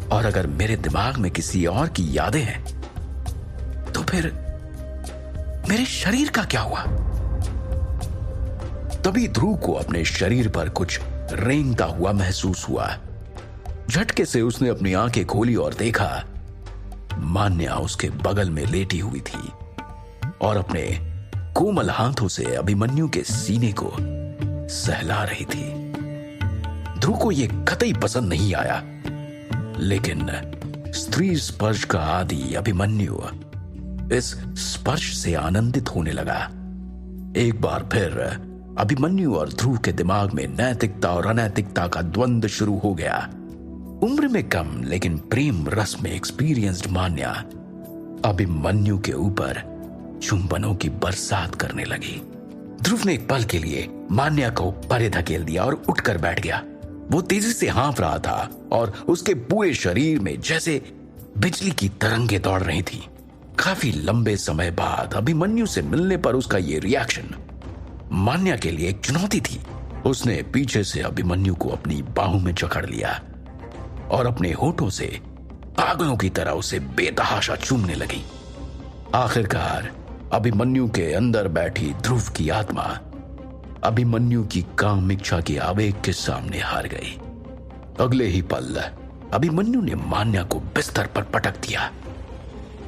और अगर मेरे दिमाग में किसी और की यादें हैं तो फिर मेरे शरीर का क्या हुआ? तभी ध्रुव को अपने शरीर पर कुछ रेंगता हुआ महसूस हुआ। झटके से उसने अपनी आंखें खोली और देखा मान्या उसके बगल में लेटी हुई थी और अपने कोमल हाथों से अभिमन्यु के सीने को सहला रही थी। ध्रुव को यह कतई पसंद नहीं आया, लेकिन स्त्री स्पर्श का आदि अभिमन्यु इस स्पर्श से आनंदित होने लगा। एक बार फिर अभिमन्यु और ध्रुव के दिमाग में नैतिकता और अनैतिकता का द्वंद्व शुरू हो गया। उम्र में कम लेकिन प्रेम रस में एक्सपीरियंस्ड मान्या अभिमन्यु के ऊपर चुंबनों की बरसात करने लगी। ध्रुव ने एक पल के लिए मान्या को परे धकेल दिया और उठकर बैठ गया। वो तेजी से हाँफ रहा था और उसके पूरे शरीर में जैसे बिजली की तरंगें दौड़ रही थी। काफी लंबे समय बाद अभिमन्यु से मिलने पर उसका ये रिएक्शन मान्या के लिए एक चुनौती थी। उसने पीछे से अभिमन्यु को अपनी बाहों में जकड़ लिया और अपने होठों से पागलों की तरह उसे बेतहाशा चूमने लगी। आखिरकार अभिमन्यु के अंदर बैठी ध्रुव की आत्मा अभिमन्यु की काम इच्छा के आवेग के सामने हार गई। अगले ही पल अभिमन्यु ने मान्या को बिस्तर पर पटक दिया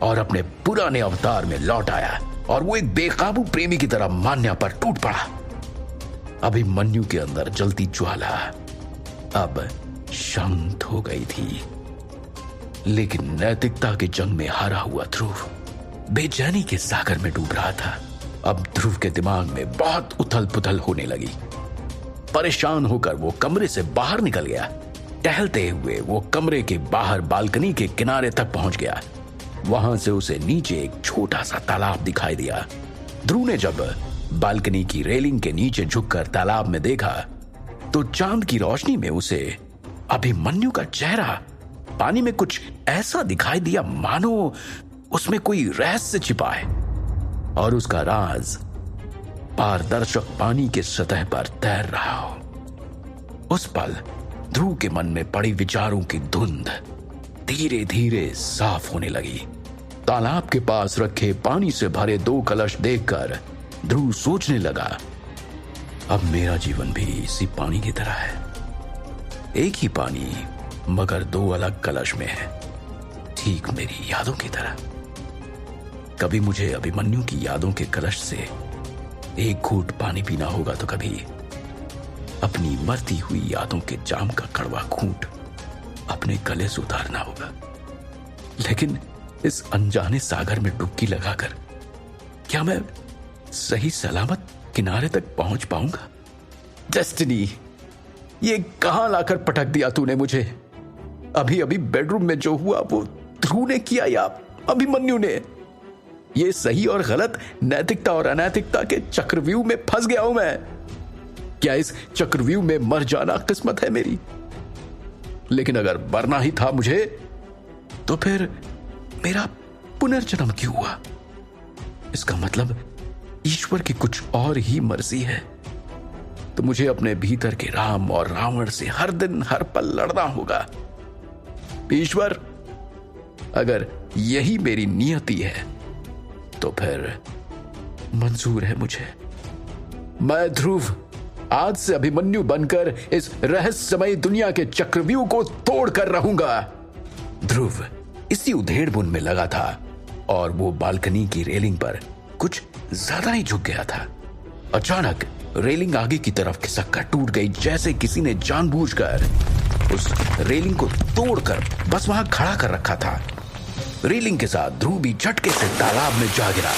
और अपने पुराने अवतार में लौट आया और वो एक बेकाबू प्रेमी की तरह मान्या पर टूट पड़ा। अभिमन्यु के अंदर जलती ज्वाला अब शांत हो गई थी, लेकिन नैतिकता के जंग में हारा हुआ ध्रुव बेचैनी के सागर में डूब रहा था। अब ध्रुव के दिमाग में बहुत उथल पुथल होने लगी। परेशान होकर वो कमरे से बाहर निकल गया। टहलते हुए वो कमरे के बाहर बालकनी के किनारे तक पहुंच गया। वहां से उसे नीचे एक छोटा सा तालाब दिखाई दिया। ध्रुव ने जब बालकनी की रेलिंग के नीचे झुककर तालाब में देखा तो चांद की रोशनी में उसे अभिमन्यु का चेहरा पानी में कुछ ऐसा दिखाई दिया मानो उसमें कोई रहस्य छिपा है और उसका राज पारदर्शक पानी के सतह पर तैर रहा हो। उस पल ध्रुव के मन में पड़ी विचारों की धुंध धीरे धीरे साफ होने लगी। तालाब के पास रखे पानी से भरे 2 कलश देखकर ध्रुव सोचने लगा, अब मेरा जीवन भी इसी पानी की तरह है। एक ही पानी मगर 2 अलग कलश में है, ठीक मेरी यादों की तरह। कभी मुझे अभिमन्यु की यादों के कलश से एक घूंट पानी पीना होगा तो कभी अपनी मरती हुई यादों के जाम का कड़वा घूंट अपने गले से उतारना होगा। लेकिन इस अनजाने सागर में डुबकी लगाकर क्या मैं सही सलामत किनारे तक पहुंच पाऊंगा? डेस्टिनी, ये कहां लाकर पटक दिया तूने मुझे? अभी अभी बेडरूम में जो हुआ वो ध्रुव ने किया या अभिमन्यु ने? ये सही और गलत, नैतिकता और अनैतिकता के चक्रव्यूह में फंस गया हूं मैं। क्या इस चक्रव्यूह में मर जाना किस्मत है मेरी? लेकिन अगर मरना ही था मुझे तो फिर मेरा पुनर्जन्म क्यों हुआ? इसका मतलब ईश्वर की कुछ और ही मर्जी है। तो मुझे अपने भीतर के राम और रावण से हर दिन हर पल लड़ना होगा। ईश्वर, अगर यही मेरी नियति है तो फिर मंजूर है मुझे। मैं ध्रुव आज से अभिमन्यु बनकर इस रहस्यमय दुनिया के चक्रव्यूह को तोड़ कर रहूंगा। ध्रुव इसी उधेड़-बुन में लगा था और वो बालकनी की रेलिंग पर कुछ ज्यादा ही झुक गया था। अचानक रेलिंग आगे की तरफ खिसक कर टूट गई, जैसे किसी ने जानबूझकर उस रेलिंग को तोड़कर बस वहां खड़ा कर रखा था। रेलिंग के साथ ध्रुव भी झटके से तालाब में जा गिरा।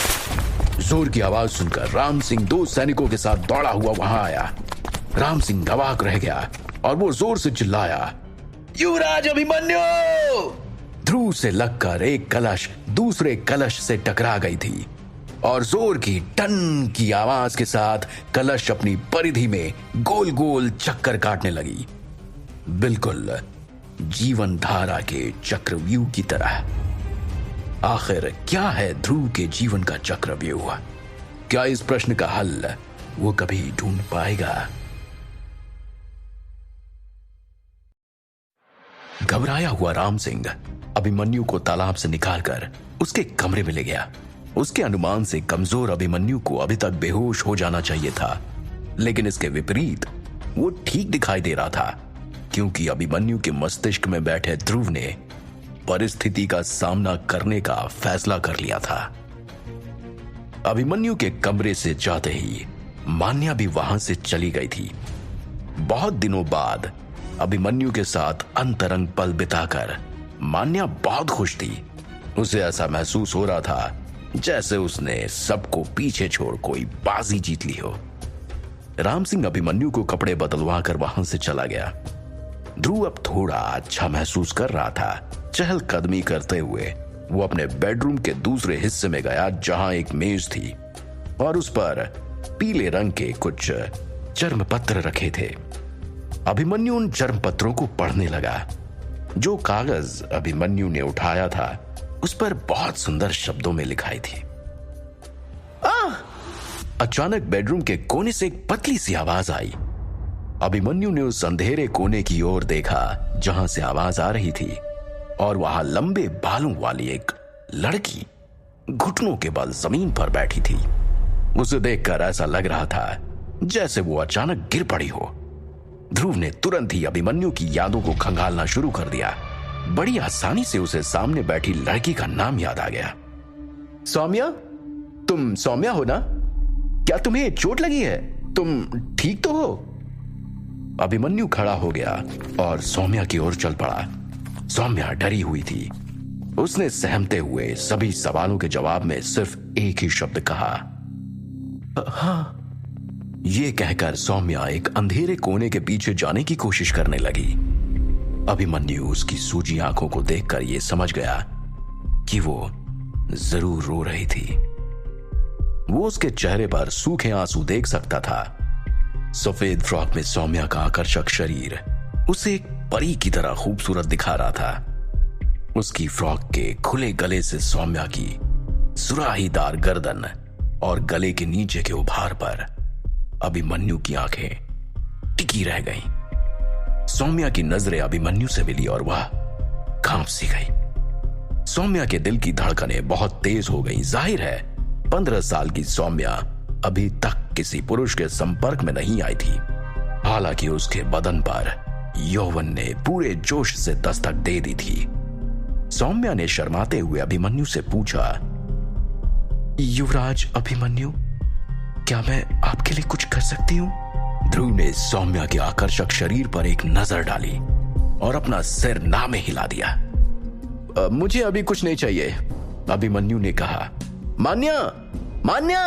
जोर की आवाज सुनकर राम सिंह 2 सैनिकों के साथ दौड़ा हुआ वहां आया। राम सिंह अवाक रह गया और वो जोर से चिल्लाया, युवराज अभिमन्यु! ध्रुव से लगकर एक कलश दूसरे कलश से टकरा गई थी और जोर की टन की आवाज के साथ कलश अपनी परिधि में गोल गोल चक्कर काटने लगी, बिल्कुल जीवन धारा के चक्रव्यूह की तरह। आखिर क्या है ध्रुव के जीवन का चक्रव्यूह? क्या इस प्रश्न का हल वो कभी ढूंढ पाएगा? घबराया हुआ राम सिंह अभिमन्यु को तालाब से निकालकर उसके कमरे में ले गया। उसके अनुमान से कमजोर अभिमन्यु को अभी तक बेहोश हो जाना चाहिए था, लेकिन इसके विपरीत वो ठीक दिखाई दे रहा था, क्योंकि अभिमन्यु के मस्तिष्क में बैठे ध्रुव ने परिस्थिति का सामना करने का फैसला कर लिया था। अभिमन्यु के कमरे से जाते ही मान्या भी वहां से चली गई थी। बहुत दिनों बाद अभिमन्यु के साथ अंतरंग पल बिताकर मान्या बहुत खुश थी। उसे ऐसा महसूस हो रहा था जैसे उसने सबको पीछे छोड़ कोई बाजी जीत ली हो। राम सिंह अभिमन्यु को कपड़े बदलवा कर वहां से चला गया। ध्रुव अब थोड़ा अच्छा महसूस कर रहा था। चहलकदमी करते हुए वो अपने बेडरूम के दूसरे हिस्से में गया, जहां एक मेज थी और उस पर पीले रंग के कुछ चर्म पत्र रखे थे। अभिमन्यु उन चर्म पत्रों को पढ़ने लगा। जो कागज अभिमन्यु ने उठाया था उस पर बहुत सुंदर शब्दों में लिखाई थी। अचानक बेडरूम के कोने से एक पतली सी आवाज आई। अभिमन्यु ने उस अंधेरे कोने की ओर देखा जहां से आवाज आ रही थी, और वहां लंबे बालों वाली एक लड़की घुटनों के बल जमीन पर बैठी थी। उसे देखकर ऐसा लग रहा था जैसे वो अचानक गिर पड़ी हो। ध्रुव ने तुरंत ही अभिमन्यु की यादों को खंगालना शुरू कर दिया। बड़ी आसानी से उसे सामने बैठी लड़की का नाम याद आ गया। सौम्या, तुम सौम्या हो ना? क्या तुम्हें चोट लगी है? तुम ठीक तो हो? अभिमन्यु खड़ा हो गया और सौम्या की ओर चल पड़ा। सौम्या डरी हुई थी। उसने सहमते हुए सभी सवालों के जवाब में सिर्फ एक ही शब्द कहा, हाँ। ये कहकर सौम्या एक अंधेरे कोने के पीछे जाने की कोशिश करने लगी। अभिमन्यु उसकी सूजी आंखों को देखकर यह समझ गया कि वो जरूर रो रही थी। वो उसके चेहरे पर सूखे आंसू देख सकता था। सफेद फ्रॉक में सौम्या का आकर्षक शरीर उसे एक परी की तरह खूबसूरत दिखा रहा था। उसकी फ्रॉक के खुले गले से सौम्या की सुराहीदार गर्दन और गले के नीचे के उभार पर अभिमन्यु की आंखें टिकी रह गईं। सौम्या की नजरें अभिमन्यु से मिली और वह कांप सी गई। सौम्या के दिल की धड़कनें बहुत तेज हो गईं। जाहिर है 15 साल की सौम्या अभी तक किसी पुरुष के संपर्क में नहीं आई थी। हालांकि उसके बदन पर यौवन ने पूरे जोश से दस्तक दे दी थी। सौम्या ने शर्माते हुए अभिमन्यु से पूछा, युवराज अभिमन्यु, क्या मैं आपके लिए कुछ कर सकती हूं? ध्रुव ने सौम्या के आकर्षक शरीर पर एक नजर डाली और अपना सिर ना में हिला दिया। मुझे अभी कुछ नहीं चाहिए, अभिमन्यु ने कहा। मान्या, मान्या!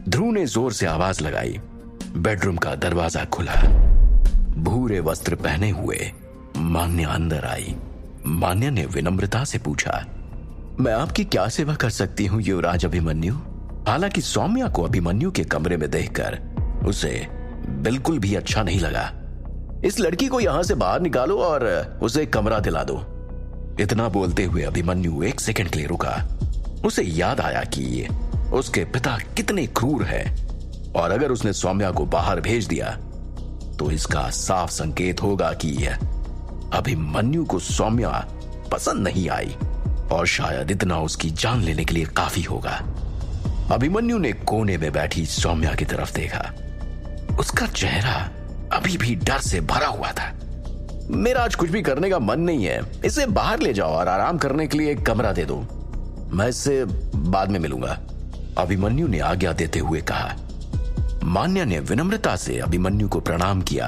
ध्रुव ने जोर से आवाज लगाई। बेडरूम का दरवाजा खुला। भूरे वस्त्र पहने हुए मान्या अंदर आई। मान्या ने विनम्रता से पूछा, मैं आपकी क्या सेवा कर सकती हूँ युवराज अभिमन्यु? हालांकि सौम्या को अभिमन्यु के कमरे में देखकर उसे बिल्कुल भी अच्छा नहीं लगा। इस लड़की को यहां से बाहर निकालो और उसे कमरा दिला दो। इतना बोलते हुए अभिमन्यु एक सेकंड के लिए रुका। उसे याद आया कि उसके पिता कितने क्रूर हैं और अगर उसने सौम्या को बाहर भेज दिया तो इसका साफ संकेत होगा कि अभिमन्यु को सौम्या पसंद नहीं आई और शायद इतना उसकी जान लेने के लिए काफी होगा। अभिमन्यु ने कोने में बैठी सौम्या की तरफ देखा। उसका चेहरा अभी भी डर से भरा हुआ था। मेरा आज कुछ भी करने का मन नहीं है, इसे बाहर ले जाओ और आराम करने के लिए एक कमरा दे दो, मैं इससे बाद में मिलूंगा, अभिमन्यु ने आज्ञा देते हुए कहा। मान्या ने विनम्रता से अभिमन्यु को प्रणाम किया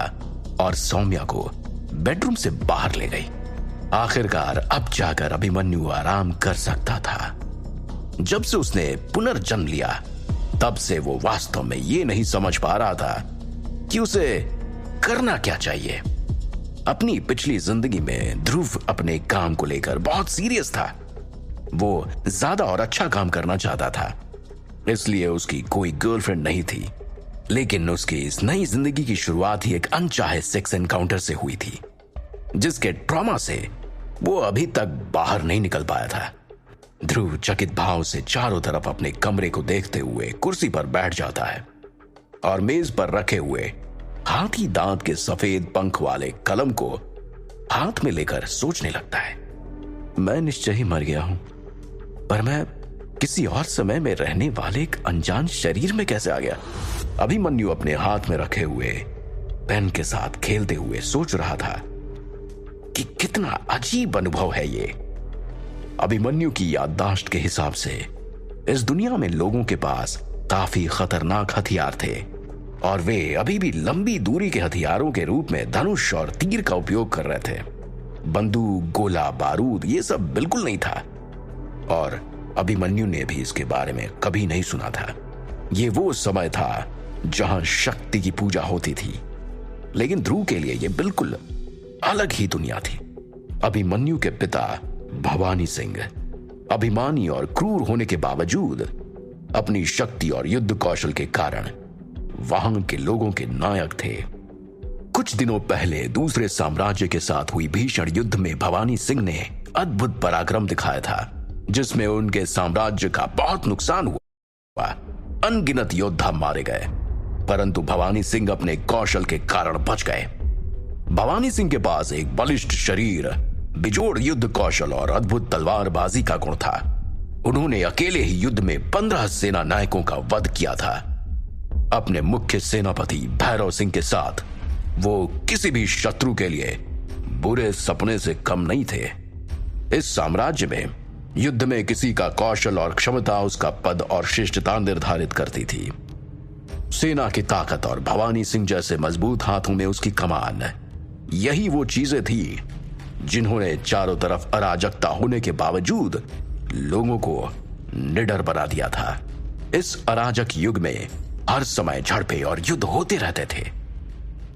और सौम्या को बेडरूम से बाहर ले गई। आखिरकार अब जाकर अभिमन्यु आराम कर सकता था। जब से उसने पुनर्जन्म लिया तब से वो वास्तव में ये नहीं समझ पा रहा था कि उसे करना क्या चाहिए। अपनी पिछली जिंदगी में ध्रुव अपने काम को लेकर बहुत सीरियस था। वो ज्यादा और अच्छा काम करना चाहता था, इसलिए उसकी कोई गर्लफ्रेंड नहीं थी। लेकिन उसकी इस नई जिंदगी की शुरुआत ही एक अनचाहे सेक्स एनकाउंटर से हुई थी, जिसके ट्रॉमा से वो अभी तक बाहर नहीं निकल पाया था। ध्रुव चकित भाव से चारों तरफ अपने कमरे को देखते हुए कुर्सी पर बैठ जाता है और मेज पर रखे हुए हाथी दांत के सफेद पंख वाले कलम को हाथ में लेकर सोचने लगता है। मैं निश्चय ही मर गया हूं, पर मैं किसी और समय में रहने वाले एक अनजान शरीर में कैसे आ गया। अभिमन्यु अपने हाथ में रखे हुए पेन के साथ खेलते हुए सोच रहा था कि कितना अजीब अनुभव है ये। अभिमन्यु की याददाश्त के हिसाब से इस दुनिया में लोगों के पास काफी खतरनाक हथियार थे और वे अभी भी लंबी दूरी के हथियारों के रूप में धनुष और तीर का उपयोग कर रहे थे। बंदूक, गोला, बारूद ये सब बिल्कुल नहीं था और अभिमन्यु ने भी इसके बारे में कभी नहीं सुना था। ये वो समय था जहां शक्ति की पूजा होती थी, लेकिन ध्रुव के लिए यह बिल्कुल अलग ही दुनिया थी। अभिमन्यु के पिता भवानी सिंह अभिमानी और क्रूर होने के बावजूद अपनी शक्ति और युद्ध कौशल के कारण वहां के लोगों के नायक थे। कुछ दिनों पहले दूसरे साम्राज्य के साथ हुई भीषण युद्ध में भवानी सिंह ने अद्भुत पराक्रम दिखाया था, जिसमें उनके साम्राज्य का बहुत नुकसान हुआ। अनगिनत योद्धा मारे गए, परंतु भवानी सिंह अपने कौशल के कारण बच गए। भवानी सिंह के पास एक बलिष्ठ शरीर, बिजोड़ युद्ध कौशल और अद्भुत तलवारबाजी का गुण था। उन्होंने अकेले ही युद्ध में 15 सेना नायकों का वध किया था। अपने मुख्य सेनापति भैरव सिंह के साथ वो किसी भी शत्रु के लिए बुरे सपने से कम नहीं थे। इस साम्राज्य में युद्ध में किसी का कौशल और क्षमता उसका पद और शिष्टता निर्धारित करती थी। सेना की ताकत और भवानी सिंह जैसे मजबूत हाथों में उसकी कमान, यही वो चीजें थी जिन्होंने चारों तरफ अराजकता होने के बावजूद लोगों को निडर बना दिया था। इस अराजक युग में हर समय झड़पें और युद्ध होते रहते थे।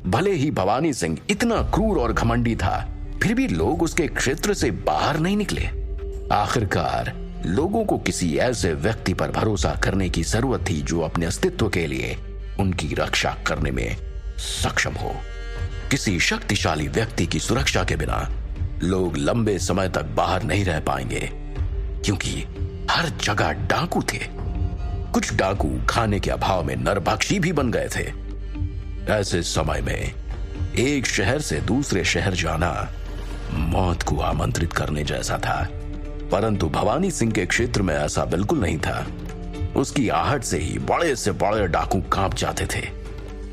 भले ही भवानी सिंह इतना क्रूर और घमंडी था, फिर भी लोग उसके क्षेत्र से बाहर नहीं निकले। आखिरकार लोगों को किसी ऐसे व्यक्ति पर भरोसा करने की जरूरत थी जो अपने अस्तित्व के लिए उनकी रक्षा करने में सक्षम हो। किसी शक्तिशाली व्यक्ति की सुरक्षा के बिना लोग लंबे समय तक बाहर नहीं रह पाएंगे, क्योंकि हर जगह डाकू थे। कुछ डाकू खाने के अभाव में नरभक्षी भी बन गए थे। ऐसे समय में एक शहर से दूसरे शहर जाना मौत को आमंत्रित करने जैसा था, परंतु भवानी सिंह के क्षेत्र में ऐसा बिल्कुल नहीं था। उसकी आहट से ही बड़े से बड़े डाकू कांप जाते थे।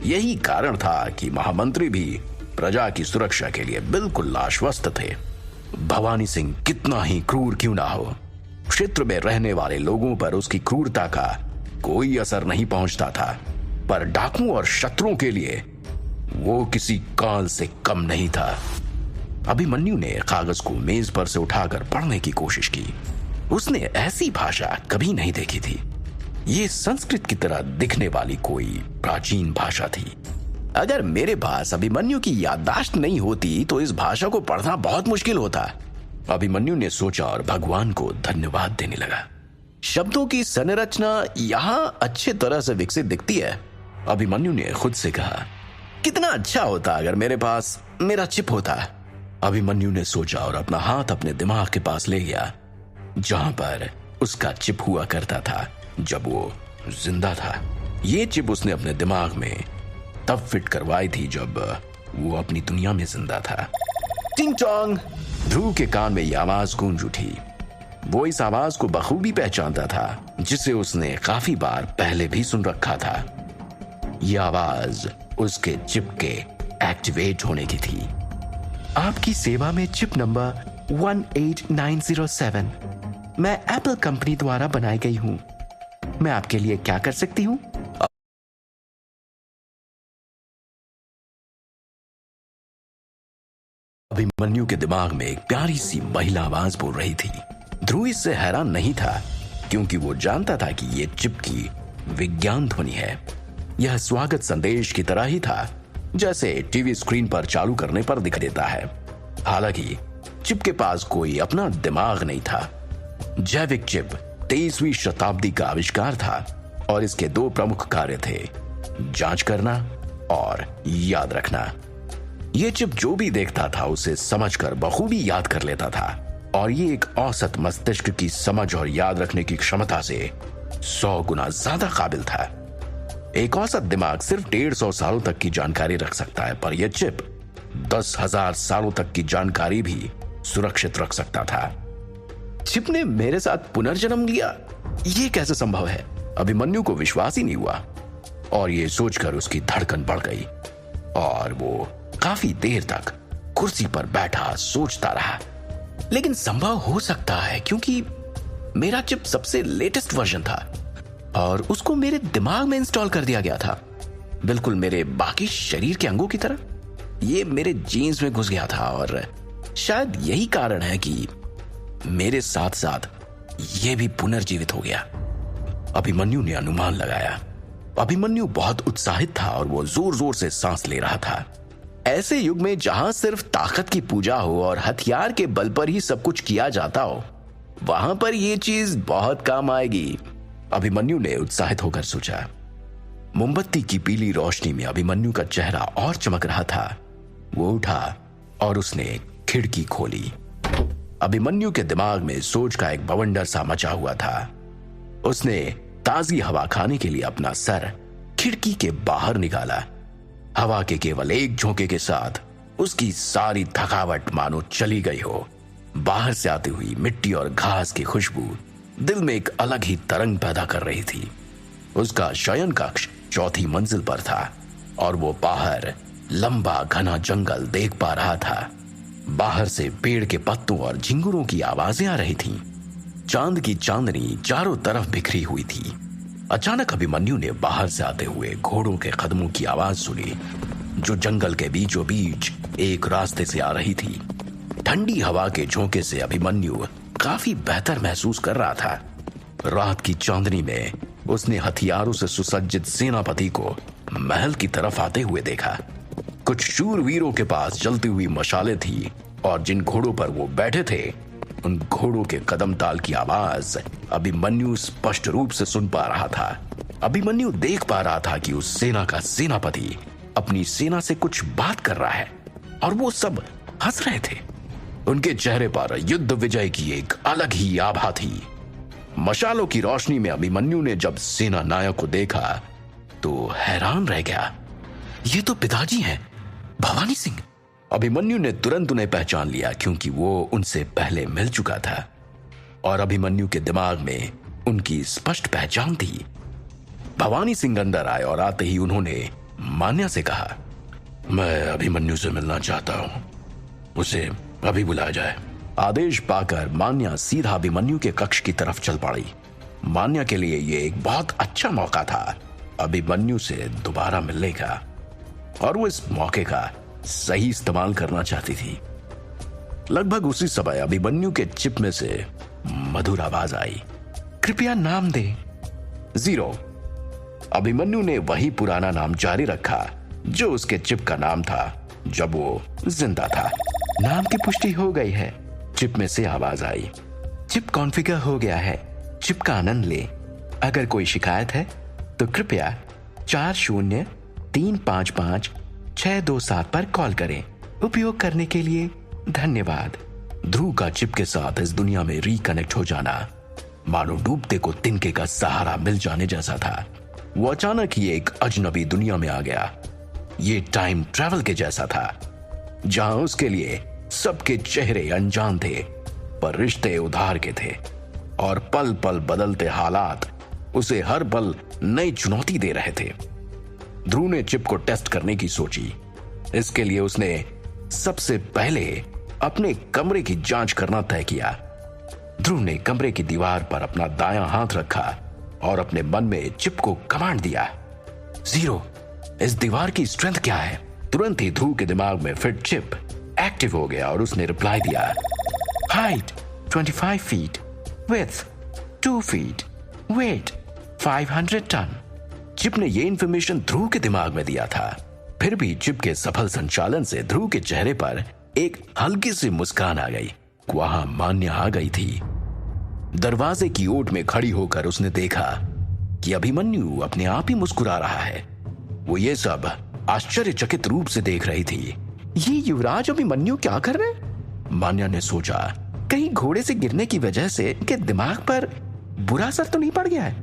यही कारण था कि महामंत्री भी प्रजा की सुरक्षा के लिए बिल्कुल आश्वस्त थे। भवानी सिंह कितना ही क्रूर क्यों ना हो, क्षेत्र में रहने वाले लोगों पर उसकी क्रूरता का कोई असर नहीं पहुंचता था, पर डाकुओं और शत्रुओं के लिए वो किसी काल से कम नहीं था। अभिमन्यु ने कागज को मेज पर से उठाकर पढ़ने की कोशिश की। उसने ऐसी भाषा कभी नहीं देखी थी। ये संस्कृत की तरह दिखने वाली कोई प्राचीन भाषा थी। अगर मेरे पास अभिमन्यु की याददाश्त नहीं होती तो इस भाषा को पढ़ना बहुत मुश्किल होता, अभिमन्यु ने सोचा और भगवान को धन्यवाद देने लगा। शब्दों की संरचना यहां अच्छी तरह से विकसित दिखती है, अभिमन्यु ने खुद से कहा। कितना अच्छा होता अगर मेरे पास मेरा चिप होता, अभिमन्यु ने सोचा और अपना हाथ अपने दिमाग के पास ले गया, जहां पर उसका चिप हुआ करता था जब वो जिंदा था। ये चिप उसने अपने दिमाग में तब फिट करवाई थी जब वो अपनी दुनिया में जिंदा था। टिंग टोंग, ध्रुव के कान में यह आवाज गूंज उठी। वो इस आवाज को बखूबी पहचानता था, जिसे उसने काफी बार पहले भी सुन रखा था। यह आवाज उसके चिप के एक्टिवेट होने की थी। आपकी सेवा में चिप नंबर 18907। मैं एप्पल कंपनी द्वारा बनाई गई हूं। मैं आपके लिए क्या कर सकती हूं? अभिमन्यु के दिमाग में एक प्यारी सी महिला आवाज बोल रही थी। ध्रुव इससे हैरान नहीं था, क्योंकि वो जानता था कि ये चिप की विज्ञान ध्वनि है। यह स्वागत संदेश की तरह ही था, जैसे टीवी स्क्रीन पर चालू करने पर दिख देता है। हालांकि चिप के पास कोई अपना दिमाग नहीं था। जैविक चिप 23वीं शताब्दी का आविष्कार था और इसके दो प्रमुख कार्य थे, जांच करना और याद रखना। यह चिप जो भी देखता था उसे समझकर बखूबी याद कर लेता था, और ये एक औसत मस्तिष्क की समझ और याद रखने की क्षमता से 100 गुना ज्यादा काबिल था। एक औसत दिमाग सिर्फ 150 सालों तक की जानकारी रख सकता है, पर यह चिप 10,000 सालों तक की जानकारी भी सुरक्षित रख सकता था। चिप ने मेरे साथ पुनर्जन्म लिया, ये कैसे संभव है? अभिमन्यु को विश्वास ही नहीं हुआ, और ये सोचकर उसकी धड़कन बढ़ गई और वो काफी देर तक कुर्सी पर बैठा सोचता रहा। लेकिन संभव हो सकता है, क्योंकि मेरा चिप सबसे लेटेस्ट वर्जन था और उसको मेरे दिमाग में इंस्टॉल कर दिया गया था, बिल्कुल मेरे बाकी शरीर के अंगों की तरह। ये मेरे जीन्स में घुस गया था, और शायद यही कारण है कि मेरे साथ साथ ये भी पुनर्जीवित हो गया। अभिमन्यु ने अनुमान लगाया। अभिमन्यु बहुत उत्साहित था और वो जोर जोर से सांस ले रहा था। ऐसे युग में जहां सिर्फ ताकत की पूजा हो और हथियार के बल पर ही सब कुछ किया जाता हो, वहां पर यह चीज बहुत काम आएगी, अभिमन्यु ने उत्साहित होकर सोचा। मोमबत्ती की पीली रोशनी में अभिमन्यु का चेहरा और चमक रहा था। वो उठा और उसने खिड़की खोली। अभिमन्यु के दिमाग में सोच का एक बवंडर सा मचा हुआ था। उसने ताजी हवा खाने के लिए अपना सर खिड़की के बाहर निकाला। हवा के केवल एक झोंके के साथ उसकी सारी थकावट मानो चली गई हो। बाहर से आती हुई मिट्टी और घास की खुशबू दिल में एक अलग ही तरंग पैदा कर रही थी। उसका शयन कक्ष 4थी मंजिल पर था और वो बाहर लंबा घना जंगल देख पा रहा था। बाहर से पेड़ के पत्तों और झिंगुरों की आवाजें आ रही थीं। चांद की चांदनी चारों तरफ बिखरी हुई थी। अचानक अभिमन्यु ने बाहर से आते हुए घोड़ों के कदमों की आवाज सुनी, जो जंगल के बीचों बीच एक रास्ते से आ रही थी। ठंडी हवा के झोंके से अभिमन्यु काफी बेहतर महसूस कर रहा था। रात की चांदनी में उसने हथियारों से सुसज्जित सेनापति को महल की तरफ आते हुए देखा। कुछ शूरवीरों के पास जलती हुई मशालें थी और जिन घोड़ों पर वो बैठे थे उन घोड़ों के कदम ताल की आवाज अभिमन्यु स्पष्ट रूप से सुन पा रहा था। अभिमन्यु देख पा रहा था कि उस सेना का सेनापति अपनी सेना से कुछ बात कर रहा है और वो सब हंस रहे थे। उनके चेहरे पर युद्ध विजय की एक अलग ही आभा थी। मशालों की रोशनी में अभिमन्यु ने जब सेना नायक को देखा तो हैरान रह गया। ये तो पिताजी हैं, भवानी सिंह। अभिमन्यु ने तुरंत उन्हें पहचान लिया, क्योंकि वो उनसे पहले मिल चुका था और अभिमन्यु के दिमाग में उनकी स्पष्ट पहचान थी। भवानी सिंह अंदर आए और आते ही उन्होंने मान्या से कहा, मैं अभिमन्यु से मिलना चाहता हूं, उसे अभी बुलाया जाए। आदेश पाकर मान्या सीधा अभिमन्यु के कक्ष की तरफ चल पड़ी। मान्या के लिए यह एक बहुत अच्छा मौका था अभिमन्यु से दोबारा मिलने का, और वो इस मौके का सही इस्तेमाल करना चाहती थी। लगभग उसी समय अभिमन्यु के चिप में से मधुर आवाज आई, कृपया नाम दे। 0। अभिमन्यु ने वही पुराना नाम जारी रखा जो उसके चिप का नाम था जब वो जिंदा था। नाम की पुष्टि हो गई है, चिप में से आवाज आई। चिप कॉन्फ़िगर हो गया है, चिप का आनंद ले। अगर कोई शिकायत है तो कृपया 40355627 पर कॉल करें। उपयोग करने के लिए धन्यवाद। ध्रुव का चिप के साथ इस दुनिया में रिकनेक्ट हो जाना मानो डूबते को तिनके का सहारा मिल जाने जैसा था। वो अचानक ही एक अजनबी दुनिया में आ गया। ये टाइम ट्रैवल के जैसा था, जहां उसके लिए सबके चेहरे अनजान थे पर रिश्ते उधार के थे, और पल पल बदलते हालात उसे हर पल नई चुनौती दे रहे थे। ध्रुव ने चिप को टेस्ट करने की सोची। इसके लिए उसने सबसे पहले अपने कमरे की जांच करना तय किया। ध्रुव ने कमरे की दीवार पर अपना दायां हाथ रखा और अपने मन में चिप को कमांड दिया, 0। इस दीवार की स्ट्रेंथ क्या है? तुरंत ही ध्रुव के दिमाग में फिट चिप एक्टिव हो गया और उसने रिप्लाई दिया, height 25 feet, width 2 feet, weight 500 ton. Chip ने यह इंफॉर्मेशन ध्रुव के दिमाग में दिया था। फिर भी चिप के सफल संचालन से ध्रुव के चेहरे पर एक हल्की सी मुस्कान आ गई। वहां मान्या आ गई थी। दरवाजे की ओट में खड़ी होकर उसने देखा कि अभिमन्यु अपने आप ही मुस्कुरा रहा है। वो ये सब आश्चर्यचकित रूप से देख रही थी। ये युवराज अभिमन्यु क्या कर रहे हैं? मान्या ने सोचा, कहीं घोड़े से गिरने की वजह से इनके दिमाग पर बुरा असर तो नहीं पड़ गया है?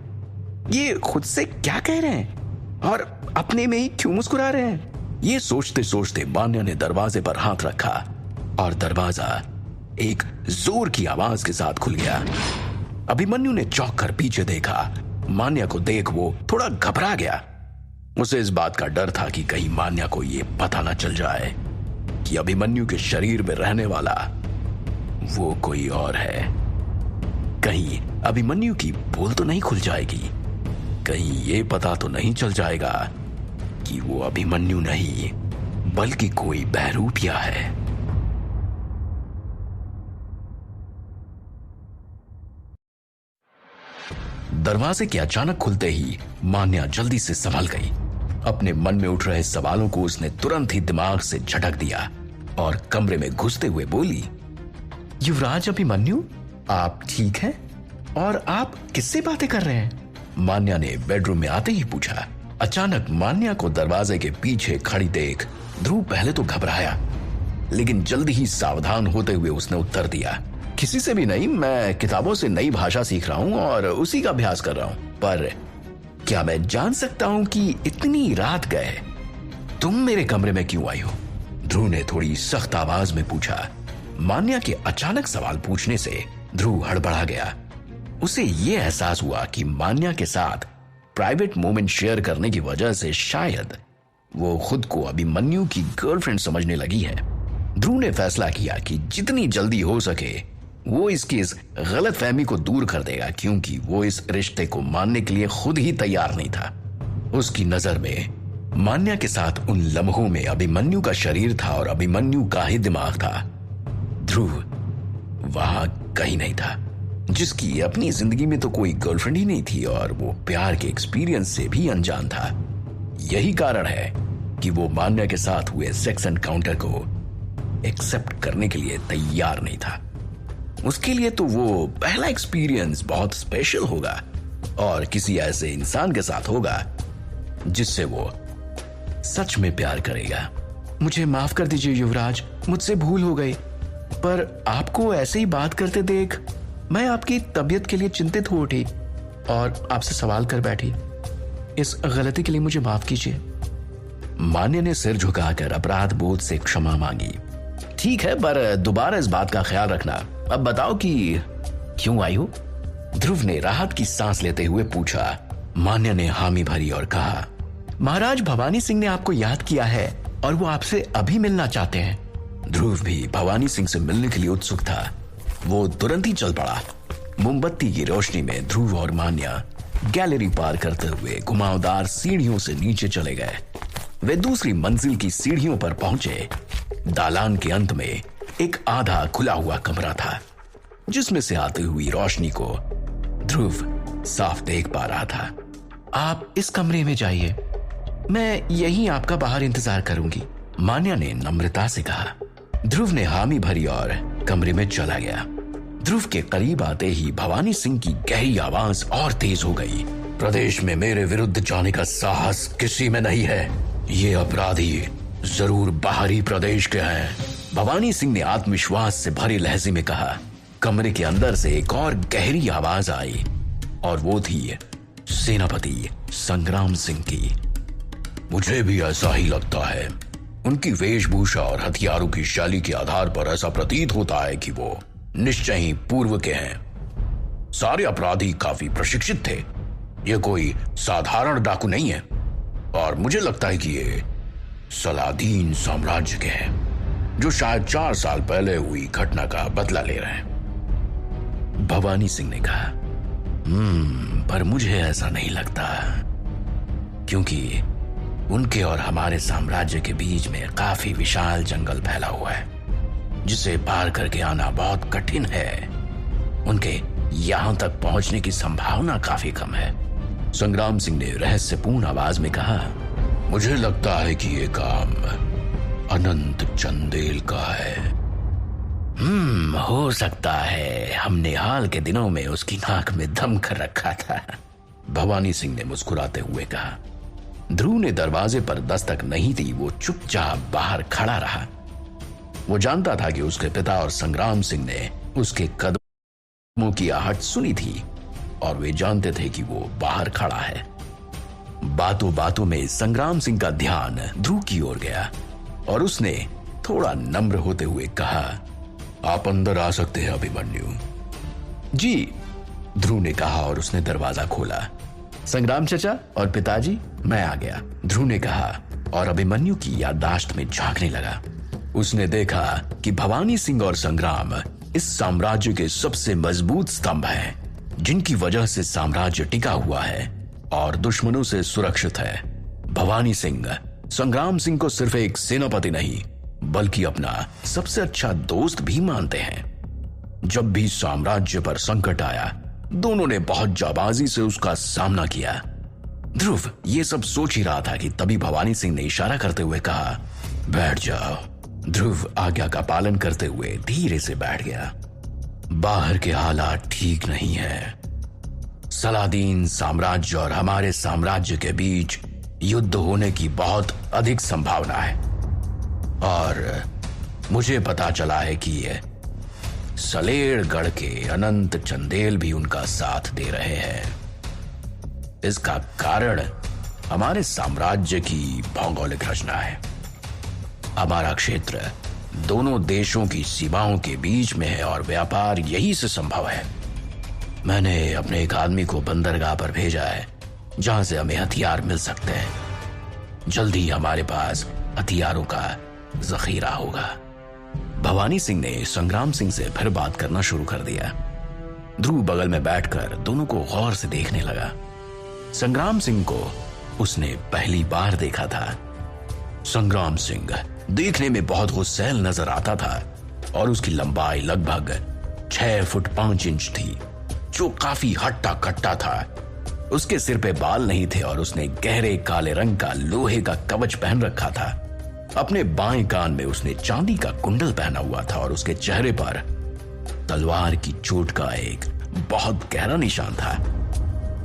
ये खुद से क्या कह रहे हैं और अपने में ही क्यों मुस्कुरा रहे हैं? ये सोचते सोचते मान्या ने दरवाजे पर हाथ रखा और दरवाजा एक जोर की आवाज के साथ खुल गया। अभिमन्यु ने चौंक कर पीछे देखा। मान्या को देख वो थोड़ा घबरा गया। उसे इस बात का डर था कि कहीं मान्या को ये पता ना चल जाए कि अभिमन्यु के शरीर में रहने वाला वो कोई और है। कहीं अभिमन्यु की बोल तो नहीं खुल जाएगी? कहीं ये पता तो नहीं चल जाएगा कि वो अभिमन्यु नहीं बल्कि कोई बहरूपिया है? दरवाजे के अचानक खुलते ही मान्या जल्दी से संभल गई। अपने मन में उठ रहे सवालों को उसने तुरंत ही दिमाग से झटक दिया और कमरे में घुसते हुए बोली, युवराज अभिमन्यु, आप ठीक हैं? और आप किससे बातें कर रहे हैं? मान्या ने बेडरूम में आते ही पूछा। अचानक मान्या को दरवाजे के पीछे खड़ी देख ध्रुव पहले तो घबराया, लेकिन जल्दी ही सावधान होते हुए उसने उत्तर दिया, किसी से भी नहीं, मैं किताबों से नई भाषा सीख रहा हूं और उसी का अभ्यास कर रहा हूं। पर क्या मैं जान सकता हूं कि इतनी रात गए तुम मेरे कमरे में क्यों आई हो? ध्रुव ने थोड़ी सख्त आवाज में पूछा। मान्या के अचानक सवाल पूछने से ध्रुव हड़बड़ा गया। उसे यह एहसास हुआ कि मान्या के साथ प्राइवेट मोमेंट शेयर करने की वजह से शायद वो खुद को अभिमन्यु की गर्लफ्रेंड समझने लगी है। ध्रुव ने फैसला किया कि जितनी जल्दी हो सके वो इसकी इस गलत फहमी को दूर कर देगा, क्योंकि वो इस रिश्ते को मानने के लिए खुद ही तैयार नहीं था। उसकी नजर में मान्या के साथ उन लम्हों में अभिमन्यु का शरीर था और अभिमन्यु का ही दिमाग था। ध्रुव वहां कहीं नहीं था, जिसकी अपनी जिंदगी में तो कोई गर्लफ्रेंड ही नहीं थी और वो प्यार के एक्सपीरियंस से भी अनजान था। यही कारण है कि वो मान्या के साथ हुए सेक्स एनकाउंटर को एक्सेप्ट करने के लिए तैयार नहीं था। उसके लिए तो वो पहला एक्सपीरियंस बहुत स्पेशल होगा और किसी ऐसे इंसान के साथ होगा जिससे वो सच में प्यार करेगा। मुझे माफ कर दीजिए युवराज, मुझसे भूल हो गई, पर आपको ऐसे ही बात करते देख मैं आपकी तबीयत के लिए चिंतित हो उठी और आपसे सवाल कर बैठी। इस गलती के लिए मुझे माफ कीजिए। मान्या ने सिर झुकाकर अपराध बोध से क्षमा मांगी। ठीक है, पर दोबारा इस बात का ख्याल रखना। अब बताओ कि क्यों आई हो? ध्रुव ने राहत की सांस लेते हुए पूछा। मान्या ने हामी भरी और कहा, महाराज भवानी सिंह ने आपको याद किया है और वो आपसे अभी मिलना चाहते हैं। ध्रुव भी भवानी सिंह से मिलने के लिए उत्सुक था। वो तुरंत ही चल पड़ा। मोमबत्ती की रोशनी में ध्रुव और मान्या गैलरी पार करते हुए घुमावदार सीढ़ियों से नीचे चले गए। वे दूसरी मंजिल की सीढ़ियों पर पहुंचे। दालान के अंत में एक आधा खुला हुआ कमरा था, जिसमें से आती हुई रोशनी को ध्रुव साफ देख पा रहा था। आप इस कमरे में जाइए, मैं यहीं आपका बाहर इंतजार करूंगी, मान्या ने नम्रता से कहा। ध्रुव ने हामी भरी और कमरे में चला गया। ध्रुव के करीब आते ही भवानी सिंह की गहरी आवाज और तेज हो गई। प्रदेश में मेरे विरुद्ध जाने का साहस किसी में नहीं है। ये अपराधी जरूर बाहरी प्रदेश के हैं। भवानी सिंह ने आत्मविश्वास से भरे लहजे में कहा। कमरे के अंदर से एक और गहरी आवाज आई और वो थी सेनापति संग्राम सिंह की। मुझे भी ऐसा ही लगता है। उनकी वेशभूषा और हथियारों की शैली के आधार पर ऐसा प्रतीत होता है कि वो निश्चय ही पूर्व के हैं। सारे अपराधी काफी प्रशिक्षित थे। ये कोई साधारण डाकू नहीं है और मुझे लगता है कि ये सलादीन साम्राज्य के हैं, जो शायद 4 साल पहले हुई घटना का बदला ले रहे हैं। भवानी सिंह ने कहा, पर मुझे ऐसा नहीं लगता, क्योंकि उनके और हमारे साम्राज्य के बीच में काफी विशाल जंगल फैला हुआ है, जिसे पार करके आना बहुत कठिन है। उनके यहां तक पहुंचने की संभावना काफी कम है। संग्राम सिंह ने रहस्यपूर्ण आवाज में कहा, मुझे लगता है कि यह काम अनंत चंदेल का है। हो सकता है, हमने हाल के दिनों में उसकी नाक में दम कर रखा था, भवानी सिंह ने मुस्कुराते हुए कहा। ध्रुव ने दरवाजे पर दस्तक नहीं दी, वो चुपचाप बाहर खड़ा रहा। वो जानता था कि उसके पिता और संग्राम सिंह ने उसके कदमों की आहट सुनी थी, और वे जानते थे कि वो बाहर खड़ा है। बातों बातों में संग्राम सिंह का ध्यान ध्रुव की ओर गया, और उसने थोड़ा नम्र होते हुए कहा, आप अंदर आ सकते हैं अभिमन्यु। जी, ध्रुव ने कहा, और उसने दरवाजा खोला। संग्राम चचा और पिताजी, मैं आ गया, ध्रुव ने कहा, और अभिमन्यु की याददाश्त में झांकने लगा। उसने देखा कि भवानी सिंह और संग्राम इस साम्राज्य के सबसे मजबूत स्तंभ हैं, जिनकी वजह से साम्राज्य टिका हुआ है और दुश्मनों से सुरक्षित है। भवानी सिंह संग्राम सिंह को सिर्फ एक सेनापति नहीं, बल्कि अपना सबसे अच्छा दोस्त भी मानते हैं। जब भी साम्राज्य पर संकट आया, दोनों ने बहुत जाबाजी से उसका सामना किया। ध्रुव ये सब सोच ही रहा था कि तभी भवानी सिंह ने इशारा करते हुए कहा, बैठ जाओ। ध्रुव आज्ञा का पालन करते हुए धीरे से बैठ गया। बाहर के हालात ठीक नहीं है। सलादीन साम्राज्य और हमारे साम्राज्य के बीच युद्ध होने की बहुत अधिक संभावना है, और मुझे पता चला है कि ये सलेरगढ़ के अनंत चंदेल भी उनका साथ दे रहे हैं। इसका कारण हमारे साम्राज्य की भौगोलिक रचना है। हमारा क्षेत्र दोनों देशों की सीमाओं के बीच में है, और व्यापार यही से संभव है। मैंने अपने एक आदमी को बंदरगाह पर भेजा है, जहां से हमें हथियार मिल सकते हैं। जल्दी हमारे पास हथियारों का जखीरा होगा। भवानी सिंह ने संग्राम सिंह से फिर बात करना शुरू कर दिया। ध्रुव बगल में बैठकर दोनों को गौर से देखने लगा। संग्राम सिंह को उसने पहली बार देखा था। संग्राम सिंह देखने में बहुत गुस्सैल नजर आता था, और उसकी लंबाई लगभग 6 फुट 5 इंच थी, जो काफी हट्टा कट्टा था। उसके सिर पे बाल नहीं थे, और उसने गहरे काले रंग का लोहे का कवच पहन रखा था। अपने बाएं कान में उसने चांदी का कुंडल पहना हुआ था, और उसके चेहरे पर तलवार की चोट का एक बहुत गहरा निशान था।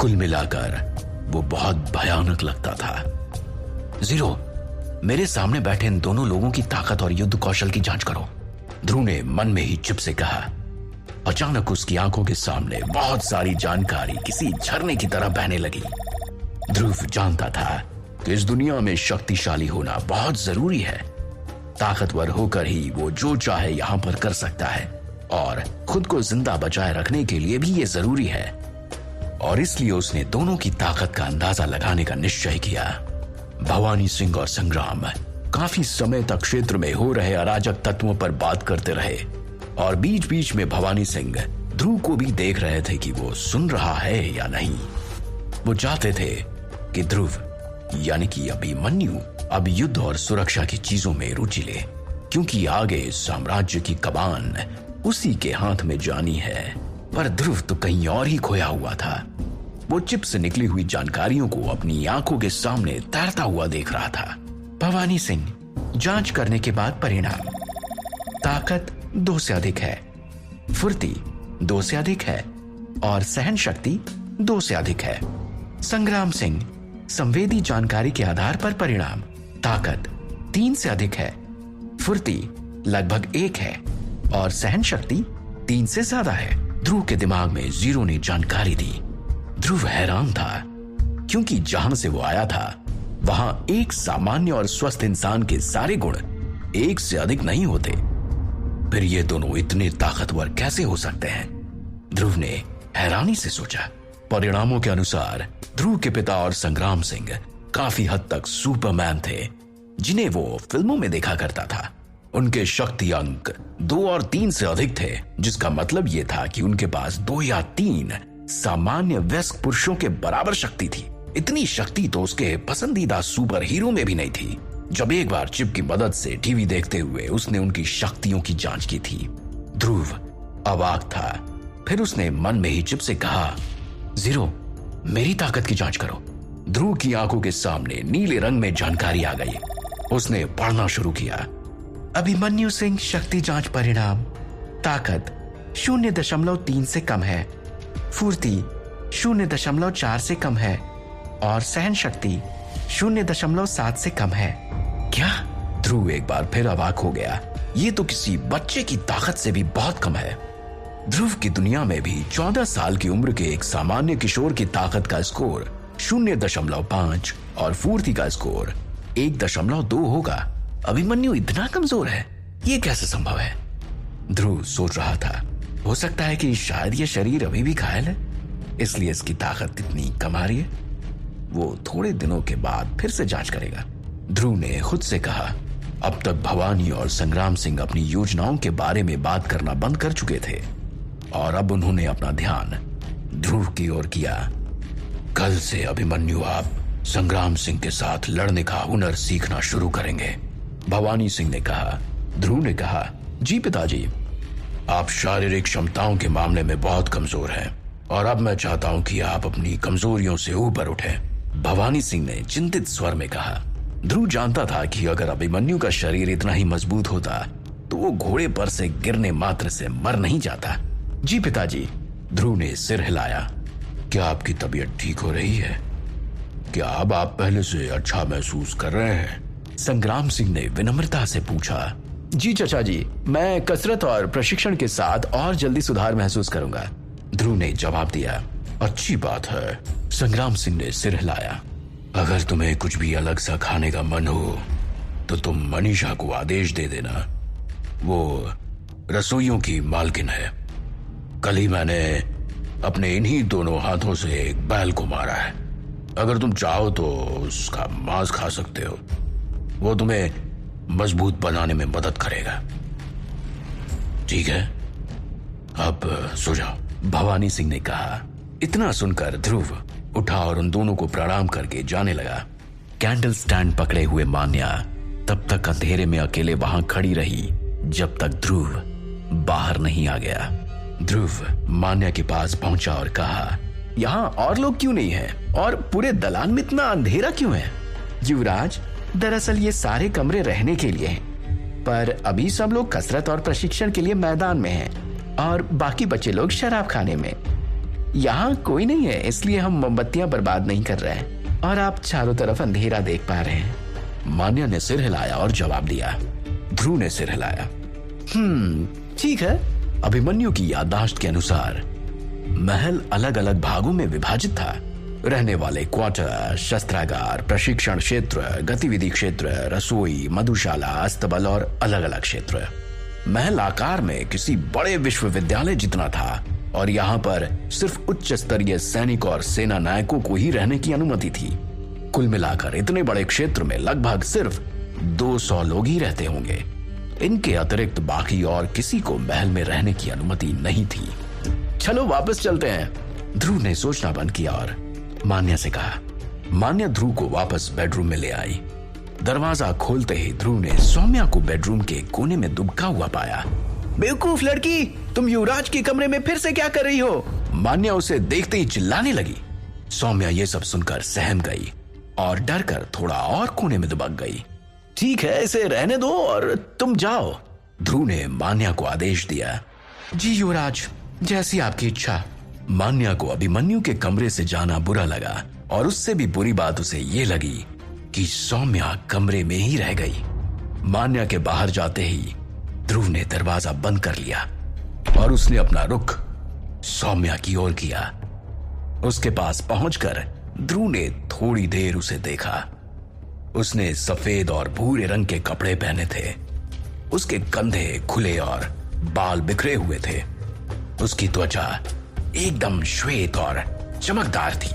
कुल मिलाकर वो बहुत भयानक लगता था। जीरो, मेरे सामने बैठे इन दोनों लोगों की ताकत और युद्ध कौशल की जांच करो, ध्रुव ने मन में ही चुप से कहा। अचानक उसकी आंखों के सामने बहुत सारी जानकारी किसी झरने की तरह बहने लगी। ध्रुव जानता था कि इस दुनिया में शक्तिशाली होना बहुत जरूरी है। ताकतवर होकर ही वो जो चाहे यहां पर कर सकता है, और खुद को जिंदा बचाए रखने के लिए भी ये जरूरी है। और इसलिए उसने दोनों की ताकत का अंदाजा लगाने का निश्चय किया। भवानी सिंह और संग्राम काफी समय तक क्षेत्र में हो रहे अराजक तत्वों पर बात करते रहे, और बीच बीच में भवानी सिंह ध्रुव को भी देख रहे थे कि वो सुन रहा है या नहीं। वो चाहते थे कि ध्रुव यानी कि अभिमन्यु अब युद्ध और सुरक्षा की चीजों में रुचि ले, क्योंकि आगे साम्राज्य की कमान उसी के हाथ में जानी है। पर ध्रुव तो कहीं और ही खोया हुआ था। वो चिप से निकली हुई जानकारियों को अपनी आंखों के सामने तैरता हुआ देख रहा था। भवानी सिंह, जांच करने के बाद परिणाम, ताकत 2 से अधिक है, फुर्ती 2 से अधिक है, और सहन शक्ति 2 से अधिक है। संग्राम सिंह, संवेदी जानकारी के आधार पर परिणाम, ताकत 3 से अधिक है, फुर्ती लगभग 1 है, और सहन शक्ति 3 से ज्यादा है। ध्रुव के दिमाग में जीरो ने जानकारी दी। ध्रुव हैरान था, क्योंकि जहां से वो आया था वहां एक सामान्य और स्वस्थ इंसान के सारे गुण 1 से अधिक नहीं होते। फिर ये दोनों इतने ताकतवर कैसे हो सकते हैं? ध्रुव ने हैरानी से सोचा। परिणामों के अनुसार ध्रुव के पिता और संग्राम सिंह काफी हद तक सुपरमैन थे जिन्हें वो फिल्मों में देखा करता था। उनके शक्ति अंक 2 और 3 से अधिक थे, जिसका मतलब ये था कि उनके पास 2 या 3 सामान्य वयस्क पुरुषों के बराबर शक्ति थी। इतनी शक्ति तो उसके पसंदीदा सुपर हीरो में भी नहीं थी। जब एक बार चिप की मदद से टीवी देखते हुए उसने उनकी शक्तियों की जांच की थी, ध्रुव अवाक था। फिर उसने मन में ही चिप से कहा, जीरो, मेरी ताकत की जांच करो। ध्रुव की आंखों के सामने नीले रंग में जानकारी आ गई। उसने पढ़ना शुरू किया। अभिमन्यु सिंह शक्ति जांच परिणाम। ताकत 0.3 से कम है, फुर्ती 0.4 से कम है और सहन शक्ति 0.7 से कम है। क्या? ध्रुव एक बार फिर अवाक हो गया। ये तो किसी बच्चे की ताकत से भी बहुत कम है। ध्रुव की दुनिया में भी 14 साल की उम्र के एक सामान्य किशोर की ताकत का स्कोर 0.5 और फुर्ती का स्कोर 1.2 होगा। अभिमन्यु इतना कमजोर है, ये कैसे संभव है? ध्रुव सोच रहा था। हो सकता है कि शायद ये शरीर अभी भी घायल है, इसलिए इसकी ताकत इतनी कम आ रही है। वो थोड़े दिनों के बाद फिर से जांच करेगा। ध्रुव ने खुद से कहा। अब तक भवानी और संग्राम सिंह अपनी योजनाओं के बारे में बात करना बंद कर चुके थे और अब उन्होंने अपना ध्यान ध्रुव की ओर किया। कल से अभिमन्यु आप संग्राम सिंह के साथ लड़ने का हुनर सीखना शुरू करेंगे, भवानी सिंह ने कहा। ध्रुव ने कहा, जी पिताजी, आप शारीरिक क्षमताओं के मामले में बहुत कमजोर हैं और अब मैं चाहता हूं कि आप अपनी कमजोरियों से ऊपर उठें, भवानी सिंह ने चिंतित स्वर में कहा। ध्रुव जानता था कि अगर अभिमन्यु का शरीर इतना ही मजबूत होता तो वो घोड़े पर से गिरने मात्र से मर नहीं जाता। जी पिताजी, ध्रुव ने सिर हिलाया। क्या आपकी तबीयत ठीक हो रही है? क्या अब आप पहले से अच्छा महसूस कर रहे हैं? संग्राम सिंह ने विनम्रता से पूछा। जी चाचा जी, मैं कसरत और प्रशिक्षण के साथ और जल्दी सुधार महसूस करूंगा, ध्रुव ने जवाब दिया। अच्छी बात है, संग्राम सिंह ने सिर हिलाया। अगर तुम्हें कुछ भी अलग सा खाने का मन हो तो तुम मनीषा को आदेश दे देना, वो रसोइयों की मालकिन है। कल ही मैंने अपने इन्हीं दोनों हाथों से एक बैल को मारा है। अगर तुम चाहो तो उसका मांस खा सकते हो, वो तुम्हें मजबूत बनाने में मदद करेगा। ठीक है, अब सो जाओ, भवानी सिंह ने कहा। इतना सुनकर ध्रुव उठा और उन दोनों को प्रणाम करके जाने लगा। कैंडल स्टैंड पकड़े हुए मान्या तब तक अंधेरे में अकेले वहां खड़ी रही जब तक ध्रुव बाहर नहीं आ गया। ध्रुव मान्या के पास पहुंचा और कहा, यहाँ और लोग क्यों नहीं हैं और पूरे दलान में इतना अंधेरा क्यों है? युवराज, दरअसल ये सारे कमरे रहने के लिए हैं, पर अभी सब लोग कसरत और प्रशिक्षण के लिए मैदान में हैं और बाकी बच्चे लोग शराब खाने में। यहाँ कोई नहीं है, इसलिए हम मोमबत्तियां बर्बाद नहीं कर रहे हैं और आप चारों तरफ अंधेरा देख पा रहे हैं। मान्या ने सिर हिलाया और जवाब दिया। ध्रुव ने सिर हिलाया। ठीक है। अभिमन्यु की याददाश्त के अनुसार महल अलग अलग भागों में विभाजित था। रहने वाले क्वार्टर, शस्त्रागार, प्रशिक्षण क्षेत्र, गतिविधि क्षेत्र, रसोई, मधुशाला, अस्तबल और अलग अलग क्षेत्र। महल आकार में किसी बड़े विश्वविद्यालय जितना था और यहाँ पर सिर्फ उच्च स्तरीय सैनिक और सेना नायकों को ही रहने की अनुमति थी। कुल मिलाकर इतने बड़े क्षेत्र में लगभग सिर्फ 200 लोग ही रहते होंगे। इनके अतिरिक्त बाकी और किसी को महल में रहने की अनुमति नहीं थी। चलो वापस चलते हैं, ध्रुव ने सोचना बंद किया और मान्या से कहा। मान्या ध्रुव को वापस बेडरूम में ले आई। दरवाजा खोलते ही ध्रुव ने सौम्या को बेडरूम के कोने में दुबका हुआ पाया। बेवकूफ लड़की, तुम युवराज के कमरे में फिर से क्या कर रही हो? मान्या उसे देखते ही चिल्लाने लगी। सौम्या ये सब सुनकर सहम गई और डर कर थोड़ा और कोने में दुबक गई। ठीक है, इसे रहने दो और तुम जाओ, ध्रुव ने मान्या को आदेश दिया। जी युवराज, जैसी आपकी इच्छा। मान्या को अभिमन्यु के कमरे से जाना बुरा लगा और उससे भी बुरी बात उसे ये लगी कि सौम्या कमरे में ही रह गई। मान्या के बाहर जाते ही ध्रुव ने दरवाजा बंद कर लिया और उसने अपना रुख सौम्या की ओर किया। उसके पास पहुंचकर ध्रुव ने थोड़ी देर उसे देखा। उसने सफेद और भूरे रंग के कपड़े पहने थे। उसके कंधे खुले और बाल बिखरे हुए थे। उसकी त्वचा एकदम श्वेत और चमकदार थी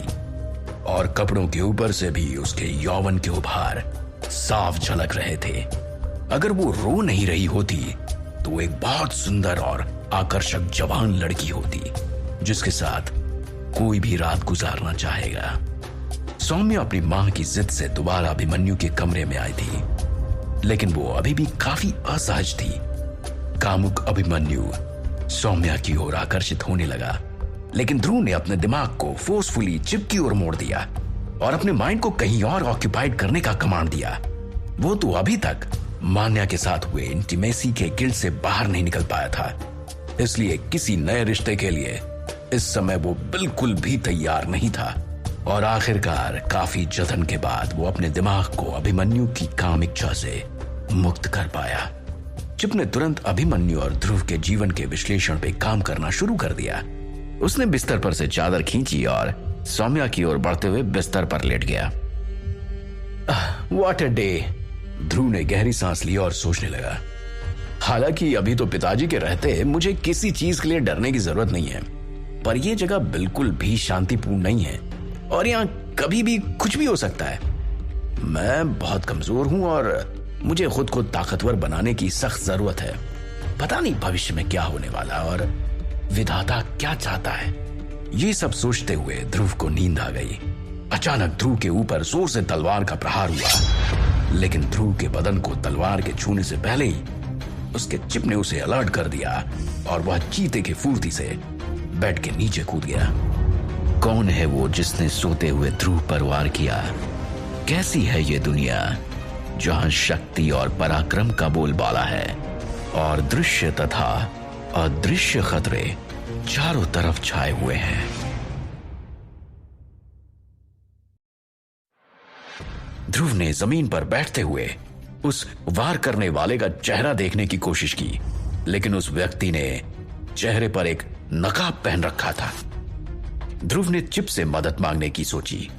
और कपड़ों के ऊपर से भी उसके यौवन के उभार साफ झलक रहे थे। अगर वो रो नहीं रही होती तो वो एक बहुत सुंदर और आकर्षक जवान लड़की होती जिसके साथ कोई भी रात गुजारना चाहेगा। सौम्या अपनी मां की जिद से दोबारा अभिमन्यु के कमरे में आई थी, लेकिन वो अभी भी काफी असहज थी। कामुक अभिमन्यु सौम्या की ओर आकर्षित होने लगा, लेकिन ध्रुव ने अपने दिमाग को फोर्सफुली चिप की ओर मोड़ दिया और अपने माइंड को कहीं और ऑक्यूपाइड करने का कमांड दिया। वो तो अभी तक मान्या के साथ हुए इंटीमेसी के गिल्ट से बाहर नहीं निकल पाया था, इसलिए किसी नए रिश्ते के लिए इस समय वो बिल्कुल भी तैयार नहीं था। और आखिरकार काफी जतन के बाद वो अपने दिमाग को अभिमन्यु की काम इच्छा से मुक्त कर पाया। चिप ने तुरंत अभिमन्यु और ध्रुव के जीवन के विश्लेषण पे काम करना शुरू कर दिया। उसने बिस्तर पर से चादर खींची और सौम्या की ओर बढ़ते हुए बिस्तर पर लेट गया। What a day. ध्रुव ने गहरी सांस ली और सोचने लगा। हालांकि अभी तो पिताजी के रहते मुझे किसी चीज के लिए डरने की जरूरत नहीं है, पर यह जगह बिल्कुल भी शांतिपूर्ण नहीं है और यहाँ कभी भी कुछ भी हो सकता है। मैं बहुत कमजोर हूं और मुझे खुद को ताकतवर बनाने की सख्त जरूरत है। पता नहीं भविष्य में क्या होने वाला और विधाता क्या चाहता है। ये सब सोचते हुए ध्रुव को नींद आ गई। अचानक ध्रुव के ऊपर जोर से तलवार का प्रहार हुआ, लेकिन ध्रुव के बदन को तलवार के छूने से पहले ही उसके चिप ने उसे अलर्ट कर दिया और वह चीते की फुर्ती से बेड के नीचे कूद गया। कौन है वो जिसने सोते हुए ध्रुव पर वार किया? कैसी है ये दुनिया जहां शक्ति और पराक्रम का बोलबाला है और दृश्य तथा अदृश्य खतरे चारों तरफ छाए हुए हैं। ध्रुव ने जमीन पर बैठते हुए उस वार करने वाले का चेहरा देखने की कोशिश की, लेकिन उस व्यक्ति ने चेहरे पर एक नकाब पहन रखा था। ध्रुव ने चिप से मदद मांगने की सोची,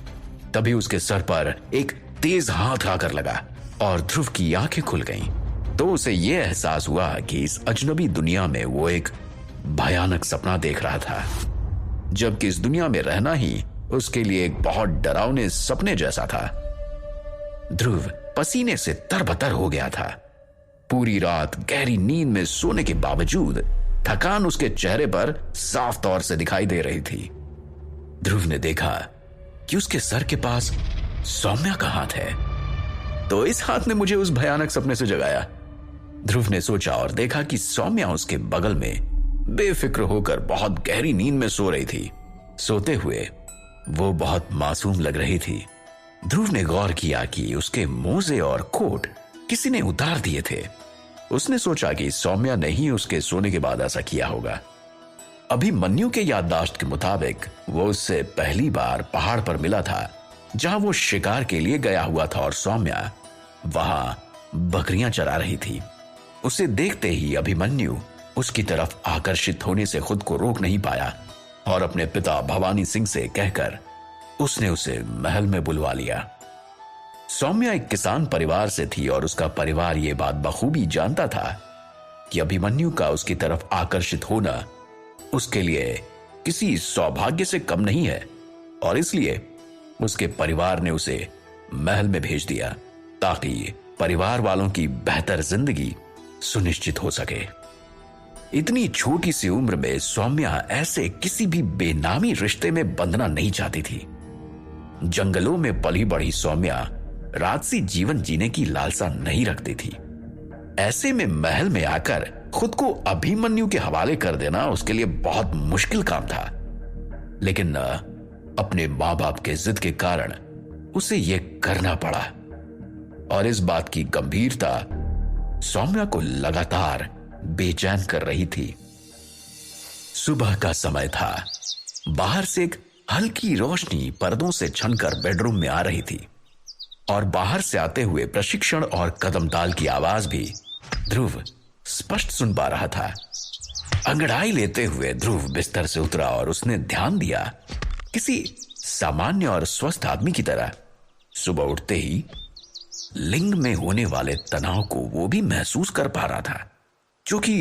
तभी उसके सर पर एक तेज हाथ आकर लगा और ध्रुव की आंखें खुल गईं। तो उसे यह एहसास हुआ कि इस अजनबी दुनिया में वो एक भयानक सपना देख रहा था, जबकि इस दुनिया में रहना ही उसके लिए एक बहुत डरावने सपने जैसा था। ध्रुव पसीने से तरबतर हो गया था। पूरी रात गहरी नींद में सोने के बावजूद थकान उसके चेहरे पर साफ तौर से दिखाई दे रही थी। ध्रुव ने देखा कि उसके सर के पास सौम्या का हाथ है, तो इस हाथ ने मुझे उस भयानक सपने से जगाया। ध्रुव ने सोचा और देखा कि सौम्या उसके बगल में बेफिक्र होकर बहुत गहरी नींद में सो रही थी। सोते हुए वो बहुत मासूम लग रही थी। ध्रुव ने गौर किया कि उसके मोजे और कोट किसी ने उतार दिए थे। उसने सोचा कि सौम्या ने ही उसके सोने के बाद ऐसा किया होगा। अभिमन्यु के याददाश्त के मुताबिक वो उससे पहली बार पहाड़ पर मिला था, जहां वो शिकार के लिए गया हुआ था और सौम्या वहां बकरियां चरा रही थी। उसे देखते ही अभिमन्यु उसकी तरफ आकर्षित होने से खुद को रोक नहीं पाया और अपने पिता भवानी सिंह से कहकर उसने उसे महल में बुलवा लिया। सौम्या एक किसान परिवार से थी और उसका परिवार ये बात बखूबी जानता था कि अभिमन्यु का उसकी तरफ आकर्षित होना उसके लिए किसी सौभाग्य से कम नहीं है, और इसलिए उसके परिवार ने उसे महल में भेज दिया ताकि परिवार वालों की बेहतर जिंदगी सुनिश्चित हो सके। इतनी छोटी सी उम्र में सौम्या ऐसे किसी भी बेनामी रिश्ते में बंधना नहीं चाहती थी। जंगलों में पली बढ़ी सौम्या राजसी जीवन जीने की लालसा नहीं रखती थी। ऐसे में महल में आकर खुद को अभिमन्यु के हवाले कर देना उसके लिए बहुत मुश्किल काम था, लेकिन अपने मां बाप के जिद के कारण उसे यह करना पड़ा और इस बात की गंभीरता सौम्या को लगातार बेचैन कर रही थी। सुबह का समय था। बाहर से एक हल्की रोशनी पर्दों से छनकर बेडरूम में आ रही थी और बाहर से आते हुए प्रशिक्षण और कदमताल की आवाज भी ध्रुव स्पष्ट सुन पा रहा था। अंगड़ाई लेते हुए ध्रुव बिस्तर से उतरा और उसने ध्यान दिया किसी सामान्य और स्वस्थ आदमी की तरह। सुबह उठते ही लिंग में होने वाले तनाव को वो भी महसूस कर पा रहा था, जो कि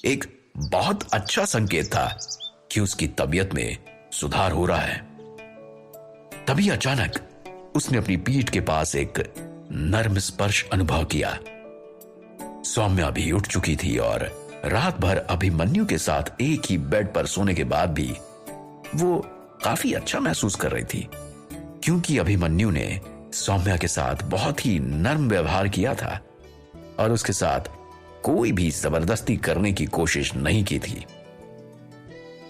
एक बहुत अच्छा संकेत था कि उसकी तबीयत में सुधार हो रहा है। तभी अचानक उसने अपनी पीठ के पास एक नर्म स्पर्श अनुभव किया। सौम्या भी उठ चुकी थी और रात भर अभिमन्यु के साथ एक ही बेड पर सोने के बाद भी वो काफी अच्छा महसूस कर रही थी, क्योंकि अभिमन्यु ने सौम्या के साथ बहुत ही नर्म व्यवहार किया था और उसके साथ कोई भी जबरदस्ती करने की कोशिश नहीं की थी।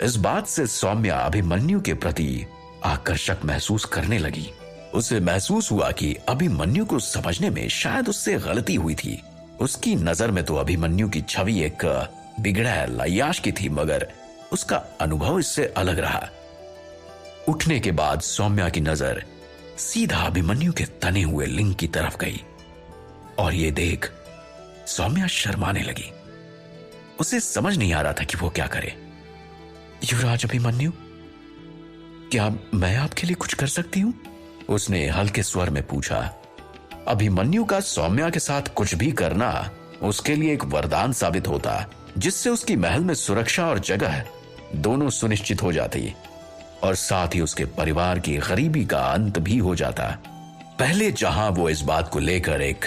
इस बात से सौम्या अभिमन्यु के प्रति आकर्षक महसूस करने लगी। उसे महसूस हुआ कि अभिमन्यु को समझने में शायद उससे गलती हुई थी। उसकी नजर में तो अभिमन्यु की छवि एक बिगड़ैल अय्याश की थी, मगर उसका अनुभव इससे अलग रहा। उठने के बाद सौम्या की नजर सीधा अभिमन्यु के तने हुए लिंग की तरफ गई और ये देख सौम्या शर्माने लगी। उसे समझ नहीं आ रहा था कि वो क्या करे। युवराज अभिमन्यु, क्या मैं आपके लिए कुछ कर सकती हूं? उसने हल्के स्वर में पूछा। अभिमन्यु का सौम्या के साथ कुछ भी करना उसके लिए एक वरदान साबित होता, जिससे उसकी महल में सुरक्षा और जगह दोनों सुनिश्चित हो जाती और साथ ही उसके परिवार की गरीबी का अंत भी हो जाता। पहले जहां वो इस बात को लेकर एक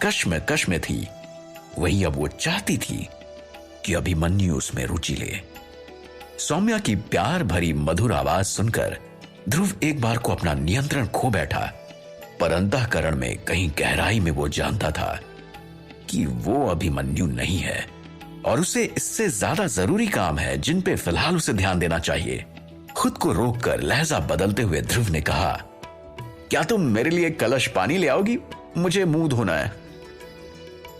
कश्मकश में थी, वही अब वो चाहती थी कि अभिमन्यु उसमें रुचि ले। सौम्या की प्यार भरी मधुर आवाज सुनकर ध्रुव एक बार को अपना नियंत्रण खो बैठा, पर अंतःकरण में कहीं गहराई में वो जानता था कि वो अभिमन्यु नहीं है और उसे इससे ज्यादा जरूरी काम है जिन पे फिलहाल उसे ध्यान देना चाहिए। खुद को रोककर लहजा बदलते हुए ध्रुव ने कहा, क्या तुम मेरे लिए कलश पानी ले आओगी? मुझे मुंह धोना है।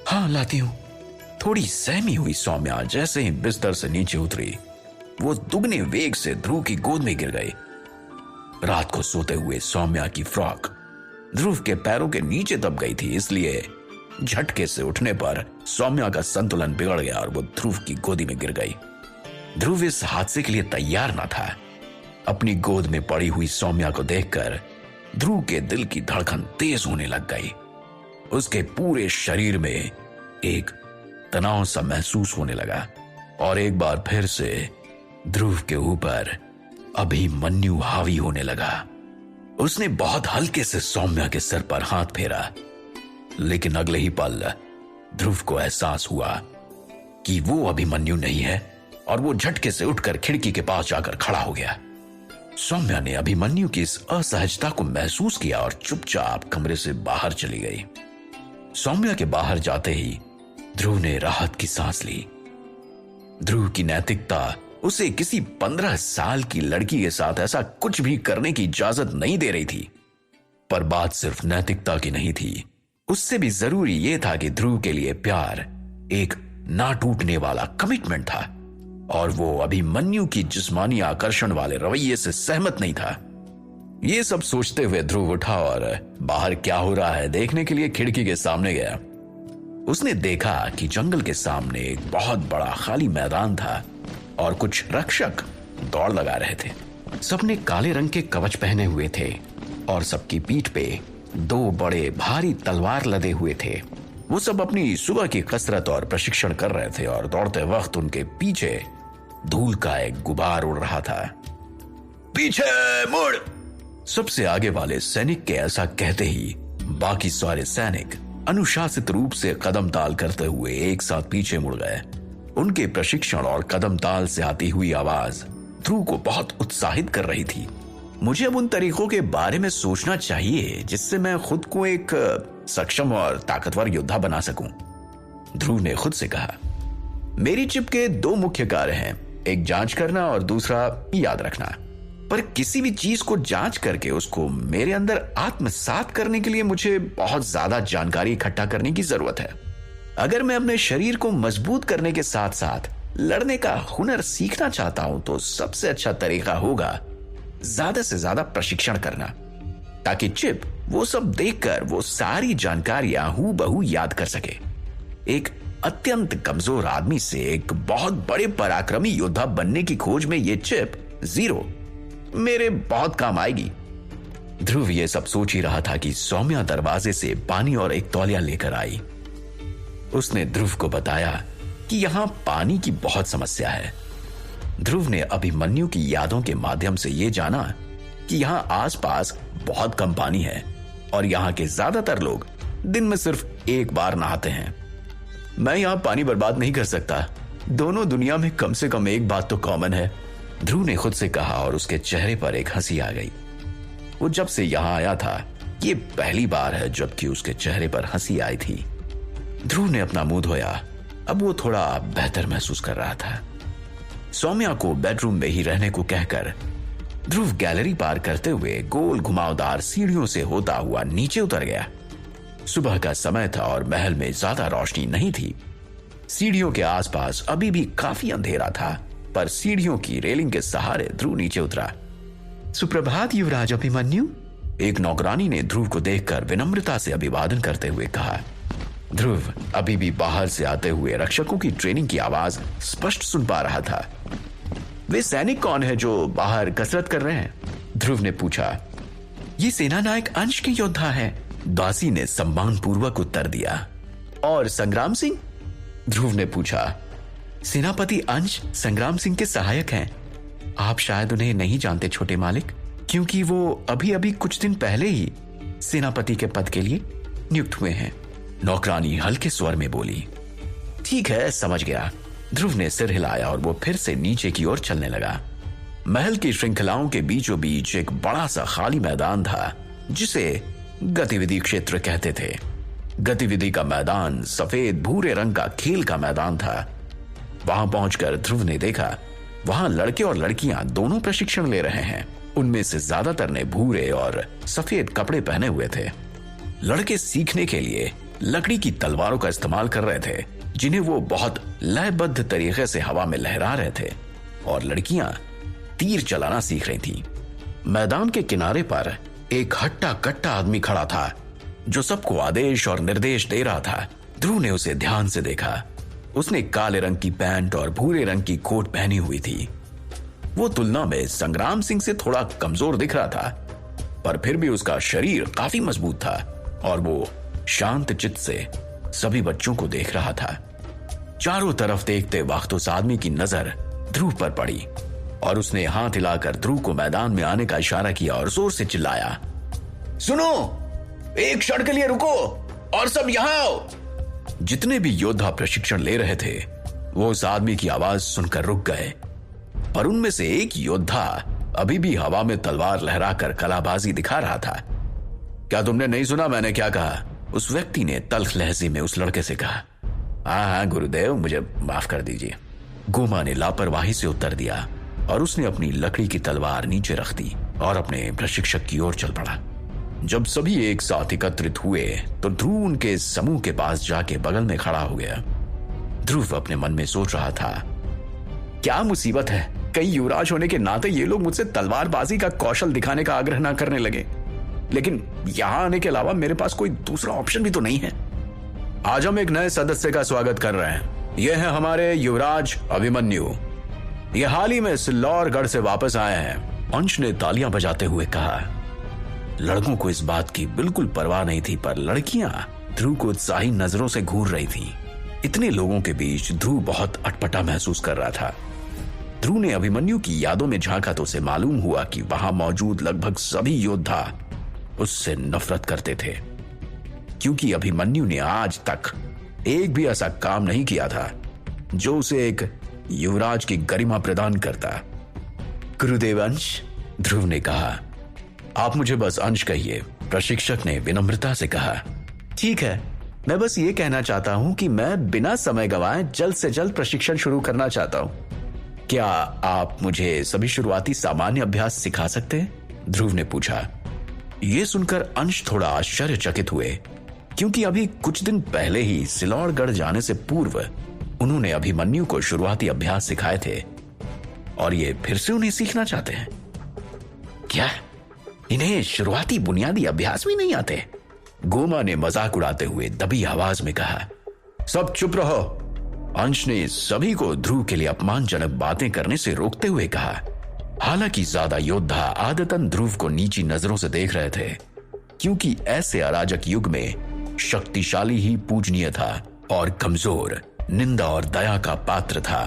हाँ, लाती हूं। थोड़ी सहमी हुई सौम्या जैसे ही बिस्तर से नीचे उतरी, वो दुगने वेग से ध्रुव की गोद में गिर गई। रात को सोते हुए सौम्या की फ्रॉक ध्रुव के पैरों के नीचे दब गई थी, इसलिए झटके से उठने पर सौम्या का संतुलन बिगड़ गया और वो ध्रुव की गोदी में गिर गई। ध्रुव इस हादसे के लिए तैयार न था। अपनी गोद में पड़ी हुई सौम्या को देखकर ध्रुव के दिल की धड़कन तेज होने लग गई। उसके पूरे शरीर में एक तनाव सा महसूस होने लगा और एक बार फिर से ध्रुव के ऊपर अभिमन्यु हावी होने लगा। उसने बहुत हल्के से सौम्या के सिर पर हाथ फेरा, लेकिन अगले ही पल ध्रुव को एहसास हुआ कि वो अभिमन्यु नहीं है और वो झटके से उठकर खिड़की के पास जाकर खड़ा हो गया। सौम्या ने अभिमन्यु की इस असहजता को महसूस किया और चुपचाप कमरे से बाहर चली गई। सौम्या के बाहर जाते ही ध्रुव ने राहत की सांस ली। ध्रुव की नैतिकता उसे किसी 15 साल की लड़की के साथ ऐसा कुछ भी करने की इजाजत नहीं दे रही थी, पर बात सिर्फ नैतिकता की नहीं थी। उससे भी जरूरी यह था कि ध्रुव के लिए प्यार एक ना टूटने वाला कमिटमेंट था और वो अभिमन्यु की जिस्मानी आकर्षण वाले रवैये से सहमत नहीं था। ये सब सोचते हुए ध्रुव उठा और बाहर क्या हो रहा है देखने के लिए खिड़की के सामने गया। उसने देखा कि जंगल के सामने एक बहुत बड़ा खाली मैदान था और कुछ रक्षक दौड़ लगा रहे थे। सबने काले रंग के कवच पहने हुए थे और सबकी पीठ पे 2 बड़े भारी तलवार लदे हुए थे। वो सब अपनी सुबह की कसरत और प्रशिक्षण कर रहे थे और दौड़ते वक्त उनके पीछे धूल का एक गुबार उड़ रहा था। पीछे मुड़! सबसे आगे वाले सैनिक के ऐसा कहते ही बाकी सारे सैनिक अनुशासित रूप से कदम ताल करते हुए एक साथ पीछे मुड़ गए। उनके प्रशिक्षण और कदम ताल से आती हुई आवाज ध्रुव को बहुत उत्साहित कर रही थी। मुझे अब उन तरीकों के बारे में सोचना चाहिए जिससे मैं खुद को एक सक्षम और ताकतवर योद्धा बना सकूं, ध्रुव ने खुद से कहा। मेरी चिप के 2 मुख्य कार्य हैं, एक जांच करना और दूसरा याद रखना। पर किसी भी चीज को जांच करके उसको मेरे अंदर आत्मसात करने के लिए मुझे बहुत ज्यादा जानकारी इकट्ठा करने की जरूरत है। अगर मैं अपने शरीर को मजबूत करने के साथ साथ लड़ने का हुनर सीखना चाहता हूं तो सबसे अच्छा तरीका होगा ज्यादा से ज्यादा प्रशिक्षण करना, ताकि चिप वो सब देखकर वो सारी जानकारियां हूबहू याद कर सके। एक अत्यंत कमजोर आदमी से एक बहुत बड़े पराक्रमी योद्धा बनने की खोज में ये चिप 0 मेरे बहुत काम आएगी। ध्रुव ये सब सोच ही रहा था कि सौम्या दरवाजे से पानी और एक तौलिया लेकर आई। उसने ध्रुव को बताया कि यहां पानी की बहुत समस्या है। ध्रुव ने अभिमन्यु की यादों के माध्यम से यह जाना कि यहाँ आसपास बहुत कम पानी है और यहाँ के ज्यादातर लोग दिन में सिर्फ एक बार नहाते हैं। मैं यहाँ पानी बर्बाद नहीं कर सकता। दोनों दुनिया में कम से कम एक बात तो कॉमन है, ध्रुव ने खुद से कहा और उसके चेहरे पर एक हंसी आ गई। वो जब से यहाँ आया था ये पहली बार है जबकि उसके चेहरे पर हंसी आई थी। ध्रुव ने अपना मुंह धोया। अब वो थोड़ा बेहतर महसूस कर रहा था। सौम्या को बेडरूम में ही रहने को कहकर ध्रुव गैलरी पार करते हुए गोल घुमावदार सीढ़ियों से होता हुआ नीचे उतर गया। सुबह का समय था और महल में ज्यादा रोशनी नहीं थी। सीढ़ियों के आसपास अभी भी काफी अंधेरा था, पर सीढ़ियों की रेलिंग के सहारे ध्रुव नीचे उतरा। सुप्रभात युवराज अभिमन्यु, एक नौकरानी ने ध्रुव को देखकर विनम्रता से अभिवादन करते हुए कहा। ध्रुव अभी भी बाहर से आते हुए रक्षकों की ट्रेनिंग की आवाज स्पष्ट सुन पा रहा था। वे सैनिक कौन है जो बाहर कसरत कर रहे हैं? ध्रुव ने पूछा। ये सेना नायक अंश के योद्धा है, दासी ने सम्मान पूर्वक उत्तर दिया। और संग्राम सिंह? ध्रुव ने पूछा। सेनापति अंश संग्राम सिंह के सहायक हैं। आप शायद उन्हें नहीं जानते छोटे मालिक, क्योंकि वो अभी अभी कुछ दिन पहले ही सेनापति के पद के लिए नियुक्त हुए हैं। नौकरानी हल्के स्वर में बोली। ठीक है, समझ गया। ध्रुव ने सिर हिलाया और वो फिर से नीचे की ओर चलने लगा। महल की श्रृंखलाओं के बीचों बीच एक बड़ा सा खाली मैदान था जिसे गतिविधि क्षेत्र कहते थे। गतिविधि का मैदान सफेद भूरे रंग का खेल का मैदान था। वहां पहुंचकर ध्रुव ने देखा वहां लड़के और लड़कियां दोनों प्रशिक्षण ले रहे हैं। उनमें से ज्यादातर ने भूरे और सफेद कपड़े पहने हुए थे। लड़के सीखने के लिए लकड़ी की तलवारों का इस्तेमाल कर रहे थे जिन्हें वो बहुत लयबद्ध तरीके से हवा में लहरा रहे थे, और लड़कियां तीर चलाना सीख रही थीं। मैदान के किनारे पर एक हट्टा कट्टा आदमी खड़ा था जो सबको आदेश और निर्देश दे रहा था। ध्रुव ने उसे ध्यान से देखा। उसने काले रंग की पैंट और भूरे रंग की कोट पहनी हुई थी। वो तुलना में संग्राम सिंह से थोड़ा कमजोर दिख रहा था, पर फिर भी उसका शरीर काफी मजबूत था और वो शांत चित्त से सभी बच्चों को देख रहा था। चारों तरफ देखते वक्त उस आदमी की नजर ध्रुव पर पड़ी और उसने हाथ हिलाकर ध्रुव को मैदान में आने का इशारा किया और जोर से चिल्लाया, सुनो, एक क्षण के लिए रुको और सब यहां आओ। जितने भी योद्धा प्रशिक्षण ले रहे थे वो उस आदमी की आवाज सुनकर रुक गए, पर उनमें से एक योद्धा अभी भी हवा में तलवार लहराकर कलाबाजी दिखा रहा था। क्या तुमने नहीं सुना मैंने क्या कहा? उस व्यक्ति ने तल्ख लहजे में उस लड़के से कहा। हाँ गुरुदेव, मुझे माफ कर दीजिए, गोमा ने लापरवाही से उत्तर दिया और उसने अपनी लकड़ी की तलवार नीचे रख दी और अपने प्रशिक्षक की ओर चल पड़ा। जब सभी एक साथ एकत्रित हुए तो ध्रुव उनके समूह के पास जाके बगल में खड़ा हो गया। ध्रुव अपने मन में सोच रहा था, क्या मुसीबत है, कई युवराज होने के नाते ये लोग मुझसे तलवारबाजी का कौशल दिखाने का आग्रह ना करने लगे, लेकिन यहां आने के अलावा मेरे पास कोई दूसरा ऑप्शन भी तो नहीं है। आज हम एक नए सदस्य का स्वागत कर रहे हैं। यह है हमारे युवराज अभिमन्यु। ये हाल ही में सिल्लौरगढ़ से वापस आए हैं। अंश ने तालियां बजाते हुए कहा। लड़कों को इस बात की बिल्कुल परवाह नहीं थी, पर लड़कियां ध्रुव को उत्साही नजरों से घूर रही थीं। इतने लोगों के बीच ध्रुव बहुत अटपटा महसूस कर रहा था। ध्रुव ने अभिमन्यु की यादों में झांका तो उसे मालूम हुआ कि वहां मौजूद लगभग सभी योद्धा उससे नफरत करते थे, क्योंकि अभिमन्यु ने आज तक एक भी ऐसा काम नहीं किया था जो उसे एक युवराज की गरिमा प्रदान करता। गुरुदेव अंश, ध्रुव ने कहा। आप मुझे बस अंश कहिए, प्रशिक्षक ने विनम्रता से कहा। ठीक है, मैं बस ये कहना चाहता हूं कि मैं बिना समय गंवाए जल्द से जल्द प्रशिक्षण शुरू करना चाहता हूं। क्या आप मुझे सभी शुरुआती सामान्य अभ्यास सिखा सकते हैं? ध्रुव ने पूछा। यह सुनकर अंश थोड़ा आश्चर्यचकित हुए, क्योंकि अभी कुछ दिन पहले ही सिल्लौरगढ़ जाने से पूर्व उन्होंने अभिमन्यु को शुरुआती अभ्यास सिखाए थे और ये फिर से उन्हें सीखना चाहते हैं। क्या इन्हें शुरुआती बुनियादी अभ्यास भी नहीं आते? गोमा ने मजाक उड़ाते हुए दबी आवाज में कहा। सब चुप रहो, अंश ने सभी को ध्रुव के लिए अपमानजनक बातें करने से रोकते हुए कहा। हालांकि ज्यादा योद्धा आदतन ध्रुव को नीची नजरों से देख रहे थे, क्योंकि ऐसे अराजक युग में शक्तिशाली ही पूजनीय था और कमजोर निंदा और दया का पात्र था।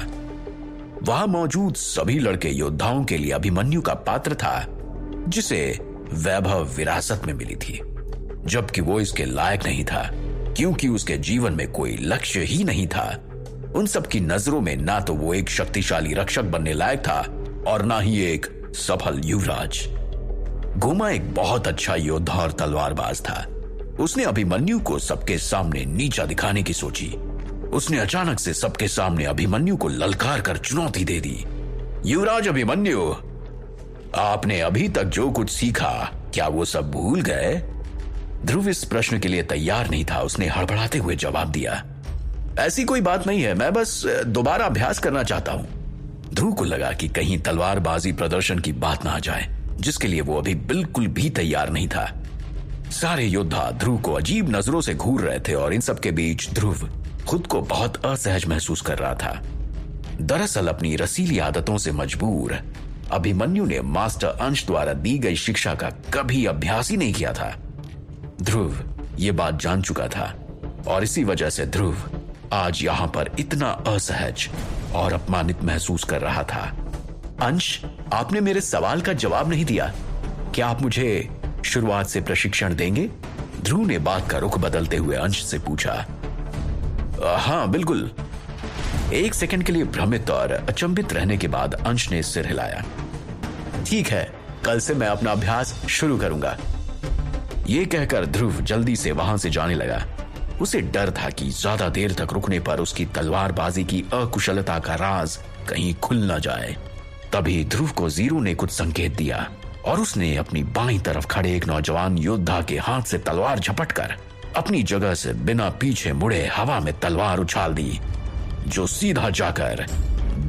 वहां मौजूद सभी लड़के योद्धाओं के लिए अभिमन्यु का पात्र था, जिसे वैभव विरासत में मिली थी, जबकि वो इसके लायक नहीं था, क्योंकि उसके जीवन में कोई लक्ष्य ही नहीं था। उन सब की नजरों में ना तो वो एक शक्तिशाली रक्षक बनने लायक था और ना ही एक सफल युवराज। गोमा एक बहुत अच्छा योद्धा और तलवारबाज था। उसने अभिमन्यु को सबके सामने नीचा दिखाने की सोची। उसने अचानक से सबके सामने अभिमन्यु को ललकार कर चुनौती दे दी। युवराज अभिमन्यु, आपने अभी तक जो कुछ सीखा, क्या वो सब भूल गए? ध्रुव इस प्रश्न के लिए तैयार नहीं था। उसने हड़बड़ाते हुए जवाब दिया, ऐसी कोई बात नहीं है, मैं बस दोबारा अभ्यास करना चाहता हूं। ध्रुव को लगा कि कहीं तलवारबाजी प्रदर्शन की बात ना आ जाए, जिसके लिए वो अभी बिल्कुल भी तैयार नहीं था। सारे योद्धा ध्रुव को अजीब नजरों से घूर रहे थे और इन सब के बीच ध्रुव खुद को बहुत असहज महसूस कर रहा था। दरअसल अपनी रसीली आदतों से मजबूर अभिमन्यु ने मास्टर अंश द्वारा दी गई शिक्षा का कभी अभ्यास ही नहीं किया था। ध्रुव ये बात जान चुका था और इसी वजह से ध्रुव आज यहां पर इतना असहज और अपमानित महसूस कर रहा था। अंश, आपने मेरे सवाल का जवाब नहीं दिया। क्या आप मुझे शुरुआत से प्रशिक्षण देंगे? ध्रुव ने बात का रुख बदलते हुए अंश से पूछा। हाँ बिल्कुल। एक सेकंड के लिए भ्रमित और अचंभित रहने के बाद अंश ने सिर हिलाया। ठीक है, कल से मैं अपना अभ्यास शुरू करूंगा। यह कहकर ध्रुव जल्दी से वहां से जाने लगा। उसे डर था कि ज्यादा देर तक रुकने पर उसकी तलवारबाजी की अकुशलता का राज कहीं खुल न जाए। तभी ध्रुव को जीरू ने कुछ संकेत दिया और उसने अपनी बाईं तरफ खड़े एक नौजवान योद्धा के हाथ से तलवार झपटकर अपनी जगह से बिना पीछे मुड़े हवा में तलवार उछाल दी, जो सीधा जाकर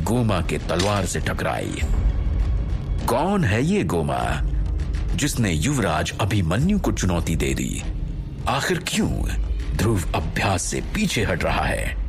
गोमा के तलवार से टकराई। कौन है ये गोमा जिसने युवराज अभिमन्यु को चुनौती दे दी? आखिर क्यों ध्रुव अभ्यास से पीछे हट रहा है?